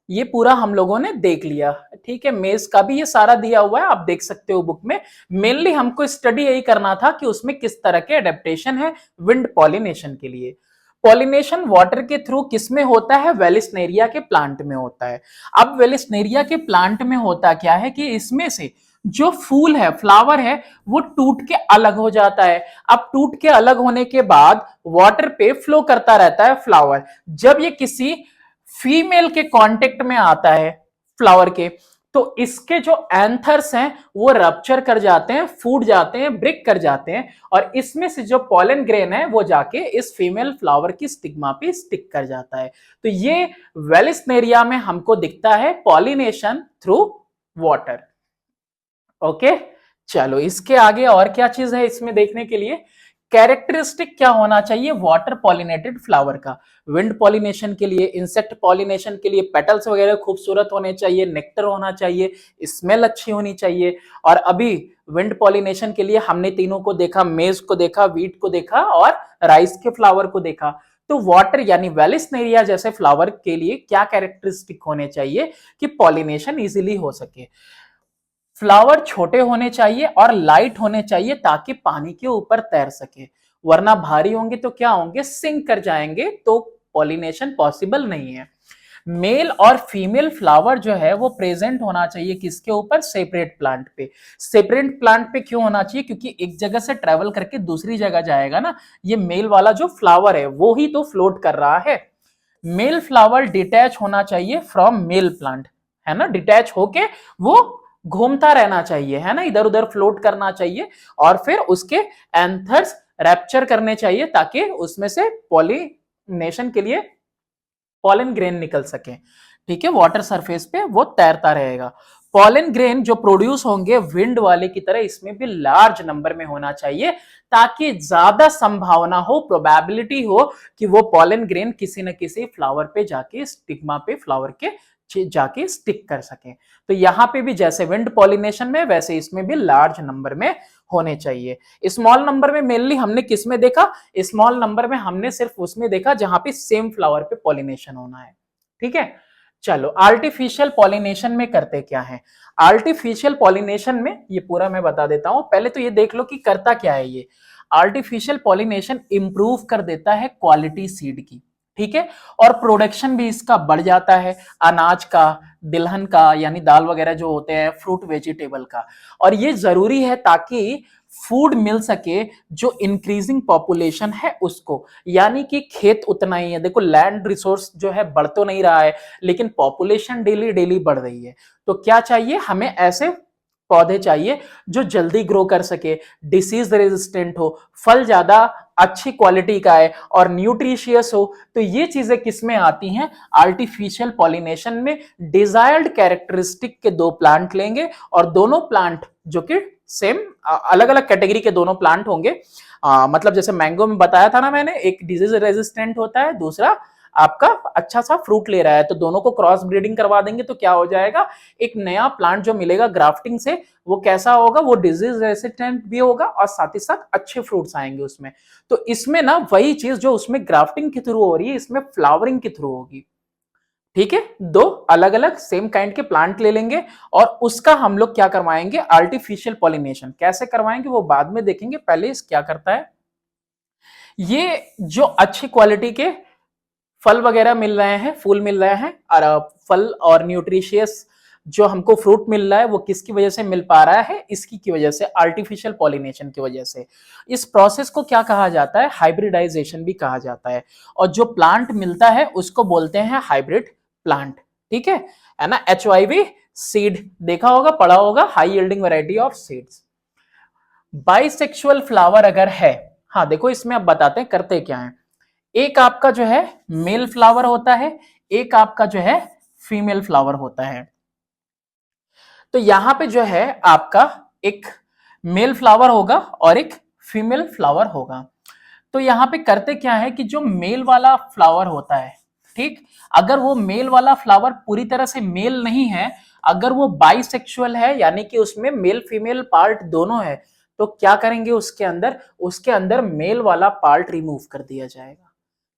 ये पूरा हम लोगों ने देख लिया, ठीक है। मेज का भी ये सारा दिया हुआ है, आप देख सकते हो बुक में। मेनली हमको स्टडी यही करना था कि उसमें किस तरह के एडेप्टेशन है विंड पॉलिनेशन के लिए। पॉलिनेशन वाटर के थ्रू किसमें होता है, वेलिस्नेरिया के प्लांट में होता है। अब वेलिस्नेरिया के प्लांट में होता क्या है कि इसमें से जो फूल है, फ्लावर है, वो टूट के अलग हो जाता है। अब टूट के अलग होने के बाद वाटर पे फ्लो करता रहता है फ्लावर। जब ये किसी फीमेल के कांटेक्ट में आता है फ्लावर के, तो इसके जो एंथर्स हैं वो रप्चर कर जाते हैं, फूट जाते हैं, ब्रेक कर जाते हैं, और इसमें से जो पॉलन ग्रेन है वो जाके इस फीमेल फ्लावर की स्टिग्मा पे स्टिक कर जाता है। तो ये वेलिस्नेरिया में हमको दिखता है पॉलिनेशन थ्रू वाटर। ओके, चलो इसके आगे और क्या चीज है इसमें देखने के लिए। कैरेक्टरिस्टिक क्या होना चाहिए वाटर पॉलिनेटेड फ्लावर का। विंड पॉलिनेशन के लिए, इंसेक्ट पॉलिनेशन के लिए पेटल्स वगैरह खूबसूरत होने चाहिए, नेक्टर होना चाहिए, स्मेल अच्छी होनी चाहिए। और अभी विंड पॉलिनेशन के लिए हमने तीनों को देखा, मेज को देखा, वीट को देखा और राइस के फ्लावर को देखा। तो वाटर यानी वेलिस्नेरिया जैसे फ्लावर के लिए क्या कैरेक्टरिस्टिक होने चाहिए कि पॉलिनेशन इजीली हो सके। फ्लावर छोटे होने चाहिए और लाइट होने चाहिए ताकि पानी के ऊपर तैर सके, वरना भारी होंगे तो क्या होंगे, सिंक कर जाएंगे, तो पॉलिनेशन पॉसिबल नहीं है। मेल और फीमेल फ्लावर जो है वो प्रेजेंट होना चाहिए किसके ऊपर, सेपरेट प्लांट पे। सेपरेट प्लांट पे क्यों होना चाहिए, क्योंकि एक जगह से ट्रेवल करके दूसरी जगह जाएगा ना। ये मेल वाला जो फ्लावर है वो ही तो फ्लोट कर रहा है। मेल फ्लावर डिटैच होना चाहिए फ्रॉम मेल प्लांट, है ना, डिटैच होके वो घूमता रहना चाहिए, है ना, इधर उधर फ्लोट करना चाहिए, और फिर उसके एंथर्स रैप्चर करने चाहिए ताकि उसमें से पॉलिनेशन के लिए पॉलन ग्रेन निकल सके, ठीक है, वाटर सरफेस पे वो तैरता रहेगा। पॉलन ग्रेन जो प्रोड्यूस होंगे विंड वाले की तरह इसमें भी लार्ज नंबर में होना चाहिए, ताकि ज्यादा संभावना हो, प्रोबेबिलिटी हो कि वो पॉलन ग्रेन किसी न किसी फ्लावर पे जाके, स्टिग्मा पे फ्लावर के जाके स्टिक कर सके। तो यहां पे भी जैसे विंड पॉलिनेशन में वैसे इसमें भी लार्ज नंबर में होने चाहिए। स्मॉल नंबर में मेनली हमने किस में देखा, स्मॉल नंबर में हमने सिर्फ उसमें देखा जहां पे सेम फ्लावर पे पॉलिनेशन होना है, ठीक है। चलो आर्टिफिशियल पॉलिनेशन में करते क्या है। आर्टिफिशियल पॉलिनेशन में ये पूरा मैं बता देता हूं, पहले तो ये देख लो कि करता क्या है ये। आर्टिफिशियल पॉलिनेशन इंप्रूव कर देता है क्वालिटी सीड की, ठीक है, और प्रोडक्शन भी इसका बढ़ जाता है, अनाज का, तिलहन का यानी दाल वगैरह जो होते हैं, फ्रूट वेजिटेबल का। और ये जरूरी है ताकि फूड मिल सके जो इंक्रीजिंग पॉपुलेशन है उसको, यानी कि खेत उतना ही है, देखो लैंड रिसोर्स जो है बढ़ तो नहीं रहा है लेकिन पॉपुलेशन डेली डेली बढ़ रही है। तो क्या चाहिए हमें, ऐसे पौधे चाहिए जो जल्दी ग्रो कर सके, डिसीज रेजिस्टेंट हो, फल ज्यादा अच्छी क्वालिटी का है और न्यूट्रिशियस हो। तो ये चीजें किसमें आती हैं, आर्टिफिशियल पॉलिनेशन में। डिजायर्ड कैरेक्टरिस्टिक के दो प्लांट लेंगे और दोनों प्लांट जो कि सेम अलग अलग कैटेगरी के दोनों प्लांट होंगे। मतलब जैसे मैंगो में बताया था ना मैंने, एक डिजीज रेजिस्टेंट होता है, दूसरा आपका अच्छा सा फ्रूट ले रहा है, तो दोनों को क्रॉस ब्रीडिंग करवा देंगे तो क्या हो जाएगा, एक नया प्लांट जो मिलेगा ग्राफ्टिंग से, वो कैसा होगा, वो डिजीज रेसिस्टेंट भी होगा और साथ ही साथ अच्छे फ्रूट्स आएंगे उसमें। तो इसमें ना वही चीज जो उसमें ग्राफ्टिंग के थ्रू हो रही है, इसमें फ्लावरिंग के थ्रू होगी। ठीक है, दो अलग अलग सेम काइंड के प्लांट ले लेंगे और उसका हम लोग क्या करवाएंगे, आर्टिफिशियल पॉलिनेशन। कैसे करवाएंगे वो बाद में देखेंगे, पहले इस क्या करता है, ये जो अच्छी क्वालिटी के फल वगैरह मिल रहे हैं, फूल मिल रहे हैं, और फल और न्यूट्रिशियस जो हमको फ्रूट मिल रहा है, वो किसकी वजह से मिल पा रहा है, इसकी की वजह से, आर्टिफिशियल पॉलिनेशन की वजह से। इस प्रोसेस को क्या कहा जाता है, हाइब्रिडाइजेशन भी कहा जाता है। और जो प्लांट मिलता है उसको बोलते हैं हाइब्रिड प्लांट। ठीक है ना, HYV सीड देखा होगा, पढ़ा होगा, high yielding variety of seeds. Bisexual flower अगर है, हाँ देखो इसमें अब बताते हैं करते क्या है। एक आपका जो है मेल फ्लावर होता है, एक आपका जो है फीमेल फ्लावर होता है। तो यहां पे जो है आपका एक मेल फ्लावर होगा और एक फीमेल फ्लावर होगा। तो यहां पे करते क्या है कि जो मेल वाला फ्लावर होता है, ठीक, अगर वो मेल वाला फ्लावर पूरी तरह से मेल नहीं है, अगर वो बाइसेक्सुअल है, यानी कि उसमें मेल फीमेल पार्ट दोनों है, तो क्या करेंगे, उसके अंदर मेल वाला पार्ट रिमूव कर दिया जाएगा।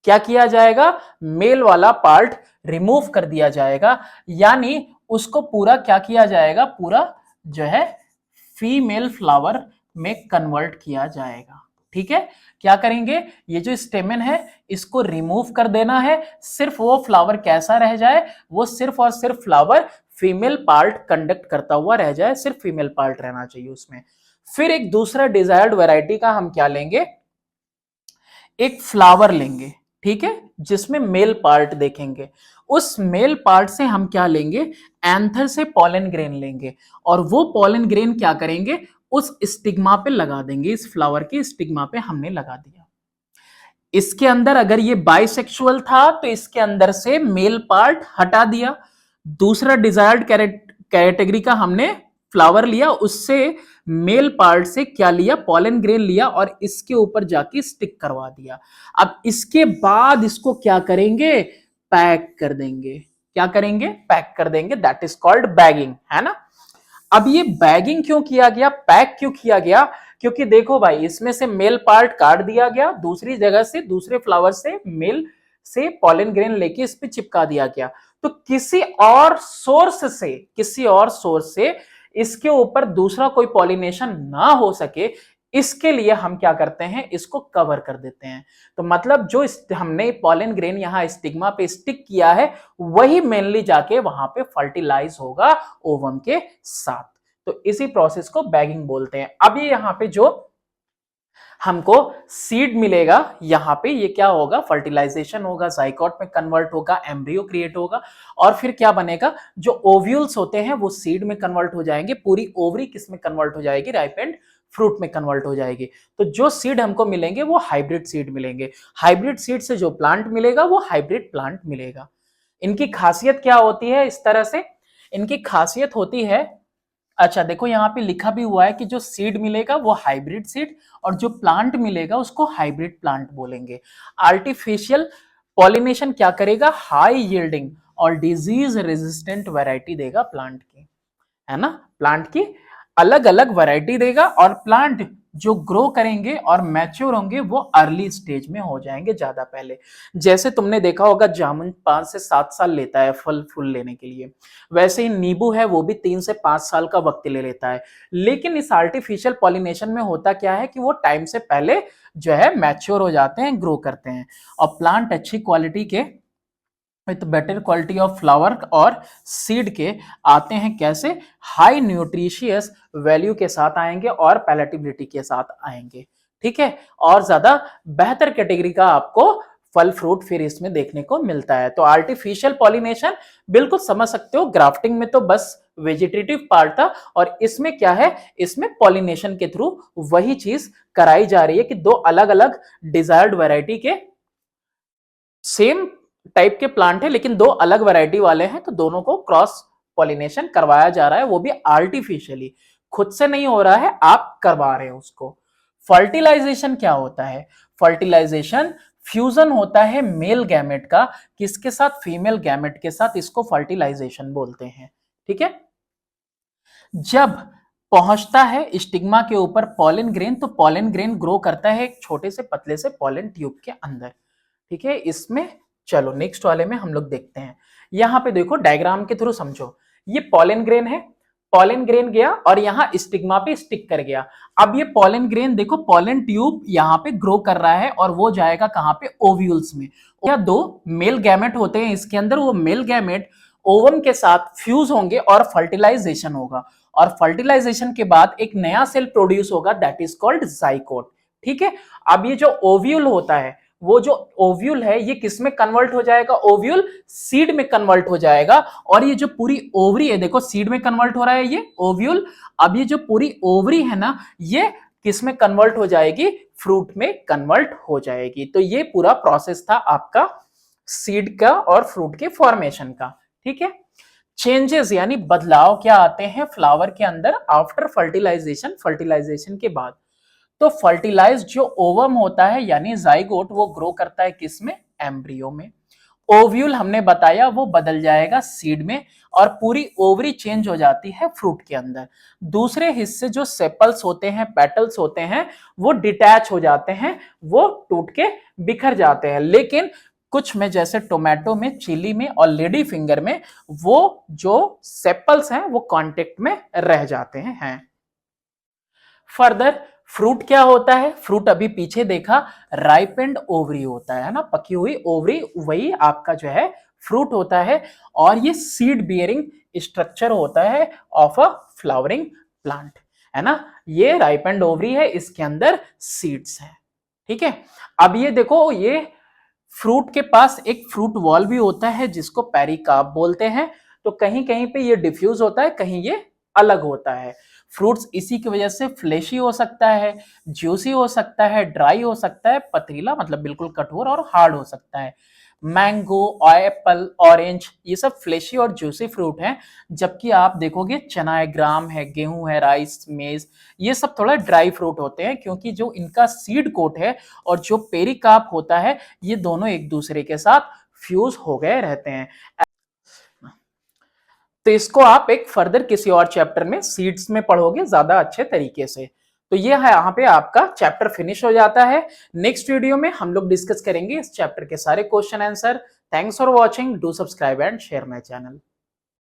क्या किया जाएगा, मेल वाला पार्ट रिमूव कर दिया जाएगा, यानी उसको पूरा क्या किया जाएगा, पूरा जो है फीमेल फ्लावर में कन्वर्ट किया जाएगा। ठीक है, क्या करेंगे, ये जो स्टेमेन है इसको रिमूव कर देना है, सिर्फ वो फ्लावर कैसा रह जाए, वो सिर्फ और सिर्फ फ्लावर फीमेल पार्ट कंडक्ट करता हुआ रह जाए, सिर्फ फीमेल पार्ट रहना चाहिए उसमें। फिर एक दूसरा डिजायर्ड वैरायटी का हम क्या लेंगे, एक फ्लावर लेंगे, ठीक है, जिसमें मेल पार्ट देखेंगे। उस मेल पार्ट से हम क्या लेंगे, एंथर से पॉलन ग्रेन लेंगे, और वो पॉलन ग्रेन क्या करेंगे, उस स्टिग्मा पे लगा देंगे, इस फ्लावर की स्टिग्मा पे हमने लगा दिया। इसके अंदर अगर ये बाइसेक्सुअल था तो इसके अंदर से मेल पार्ट हटा दिया, दूसरा डिजायर्ड कैटेगरी का हमने फ्लावर लिया, उससे मेल पार्ट से क्या लिया, पॉलन ग्रेन लिया और इसके ऊपर जाके स्टिक करवा दिया। अब इसके बाद इसको क्या करेंगे, पैक कर देंगे। क्या करेंगे, पैक कर देंगे, दैट इज कॉल्ड बैगिंग, है ना। अब ये बैगिंग क्यों किया गया, पैक क्यों किया गया, क्योंकि देखो भाई इसमें से मेल पार्ट काट दिया गया, दूसरी जगह से दूसरे फ्लावर से मेल से पॉलन ग्रेन लेके इस पे चिपका दिया गया, तो किसी और सोर्स से इसके ऊपर दूसरा कोई पॉलिनेशन ना हो सके, इसके लिए हम क्या करते हैं, इसको कवर कर देते हैं। तो मतलब जो हमने पॉलन ग्रेन यहां स्टिग्मा पे स्टिक किया है, वही मेनली जाके वहां पे फर्टिलाइज होगा ओवम के साथ। तो इसी प्रोसेस को बैगिंग बोलते हैं। अब ये यहां पे जो हमको सीड मिलेगा, यहां पे ये क्या होगा, फर्टिलाइजेशन होगा, जाइगोट में कन्वर्ट होगा, एम्ब्रियो क्रिएट होगा, और फिर क्या बनेगा, जो ओव्यूल्स होते हैं वो सीड में कन्वर्ट हो जाएंगे, पूरी ओवरी किस में कन्वर्ट हो जाएगी, राइपेंड फ्रूट में कन्वर्ट हो जाएगी। तो जो सीड हमको मिलेंगे वो हाइब्रिड सीड मिलेंगे, हाइब्रिड सीड से जो प्लांट मिलेगा वो हाइब्रिड प्लांट मिलेगा। इनकी खासियत क्या होती है, इस तरह से इनकी खासियत होती है, अच्छा देखो यहाँ पे लिखा भी हुआ है कि जो सीड मिलेगा वो हाइब्रिड सीड, और जो प्लांट मिलेगा उसको हाइब्रिड प्लांट बोलेंगे। आर्टिफिशियल पॉलिनेशन क्या करेगा, हाई यील्डिंग और डिजीज रेजिस्टेंट वैरायटी देगा प्लांट की, है ना, प्लांट की अलग अलग वैरायटी देगा, और प्लांट जो ग्रो करेंगे और मैच्योर होंगे वो अर्ली स्टेज में हो जाएंगे, ज्यादा पहले। जैसे तुमने देखा होगा जामुन 5 से 7 साल लेता है फल फूल लेने के लिए, वैसे ही नींबू है वो भी 3 से 5 साल का वक्त ले लेता है। लेकिन इस आर्टिफिशियल पॉलिनेशन में होता क्या है कि वो टाइम से पहले जो है मैच्योर हो जाते हैं, ग्रो करते हैं, और प्लांट अच्छी क्वालिटी के with better quality of flower और सीड के आते हैं, कैसे, हाई न्यूट्रिशियस वैल्यू के साथ आएंगे और पैलेटेबिलिटी के साथ आएंगे। ठीक है, और ज्यादा बेहतर कैटेगरी का आपको फल फ्रूट फिर इसमें देखने को मिलता है। तो आर्टिफिशियल पॉलिनेशन बिल्कुल समझ सकते हो, ग्राफ्टिंग में तो बस वेजिटेटिव पार्ट था, और इसमें क्या है, इसमें पॉलिनेशन के थ्रू वही चीज कराई जा रही है कि दो अलग अलग डिजायर्ड वैरायटी के सेम टाइप के प्लांट है लेकिन दो अलग वैरायटी वाले हैं, तो दोनों को क्रॉस पॉलिनेशन करवाया जा रहा है, वो भी आर्टिफिशियली, खुद से नहीं हो रहा है, आप करवा रहे हो उसको। फर्टिलाइजेशन क्या होता है, फर्टिलाइजेशन फ्यूजन होता है मेल गैमेट का किसके साथ, फीमेल गैमेट के साथ, इसको फर्टिलाइजेशन बोलते हैं। ठीक है, जब पहुंचता है स्टिग्मा के ऊपर पॉलन ग्रेन, तो पॉलन ग्रेन ग्रो करता है एक छोटे से पतले से पॉलन ट्यूब के अंदर। ठीक है, इसमें चलो नेक्स्ट वाले में हम लोग देखते हैं। यहां पे देखो डायग्राम के थ्रू समझो, ये पॉलन ग्रेन है, पॉलन ग्रेन गया और यहां स्टिग्मा पे स्टिक कर गया। अब ये पॉलन ग्रेन देखो, पॉलन ट्यूब यहां पे ग्रो कर रहा है और वो जाएगा कहां पे, ओव्यूल्स में। या दो मेल गैमेट होते हैं इसके अंदर, वो मेल गैमेट ओवम के साथ फ्यूज होंगे और फर्टिलाइजेशन होगा, और फर्टिलाइजेशन के बाद एक नया सेल प्रोड्यूस होगा, दैट इज कॉल्ड जाइगोट। ठीक है, अब ये जो ओव्यूल होता है, वो जो ओव्यूल है ये किस में कन्वर्ट हो जाएगा, ओव्यूल सीड में कन्वर्ट हो जाएगा। और ये जो पूरी ओवरी है देखो, सीड में कन्वर्ट हो रहा है ये ओव्यूल। अब ये जो पूरी ओवरी है ना, ये किस में कन्वर्ट हो जाएगी, फ्रूट में कन्वर्ट हो जाएगी। तो ये पूरा प्रोसेस था आपका सीड का और फ्रूट के फॉर्मेशन का। ठीक है, चेंजेस यानी बदलाव क्या आते हैं फ्लावर के अंदर आफ्टर फर्टिलाइजेशन, फर्टिलाइजेशन के बाद। तो फर्टिलाइज जो ओवम होता है यानी जाइगोट, वो ग्रो करता है किस में, एम्ब्रियो में। ओव्यूल हमने बताया वो बदल जाएगा सीड में, और पूरी ओवरी चेंज हो जाती है फ्रूट के अंदर। दूसरे हिस्से जो सेपल्स होते हैं, पेटल्स होते हैं, वो डिटैच हो जाते हैं, वो टूट के बिखर जाते हैं। लेकिन कुछ में जैसे टोमेटो में, चिली में और लेडी फिंगर में वो जो सेपल्स हैं वो कांटेक्ट में रह जाते हैं। फर्दर फ्रूट क्या होता है, फ्रूट अभी पीछे देखा, राइपेंड ओवरी होता है ना, पकी हुई ओवरी, वही आपका जो है फ्रूट होता है। और ये सीड बियरिंग स्ट्रक्चर होता है ऑफ अ फ्लावरिंग प्लांट, है ना। ये राइपेंड ओवरी है, इसके अंदर सीड्स हैं। ठीक है, अब ये देखो, ये फ्रूट के पास एक फ्रूट वॉल भी होता है जिसको पेरिकार्प बोलते हैं। तो कहीं कहीं पे ये डिफ्यूज होता है, कहीं ये अलग होता है। फ्रूट्स इसी की वजह से फ्लेशी हो सकता है, ज्यूसी हो सकता है, ड्राई हो सकता है, पथरीला मतलब बिल्कुल कठोर, और हार्ड हो सकता है। मैंगो, एप्पल, ऑरेंज, ये सब फ्लेशी और जूसी फ्रूट हैं। जबकि आप देखोगे चना है, ग्राम है, गेहूं है, राइस, मेज, ये सब थोड़ा ड्राई फ्रूट होते हैं, क्योंकि जो इनका सीड कोट है और जो पेरिकार्प होता है, ये दोनों एक दूसरे के साथ फ्यूज हो गए रहते हैं। तो इसको आप एक फर्दर किसी और चैप्टर में सीड्स में पढ़ोगे ज्यादा अच्छे तरीके से। तो ये है, यहाँ पे आपका चैप्टर फिनिश हो जाता है। नेक्स्ट वीडियो में हम लोग डिस्कस करेंगे इस चैप्टर के सारे question answer. Thanks for watching, do subscribe and share my channel.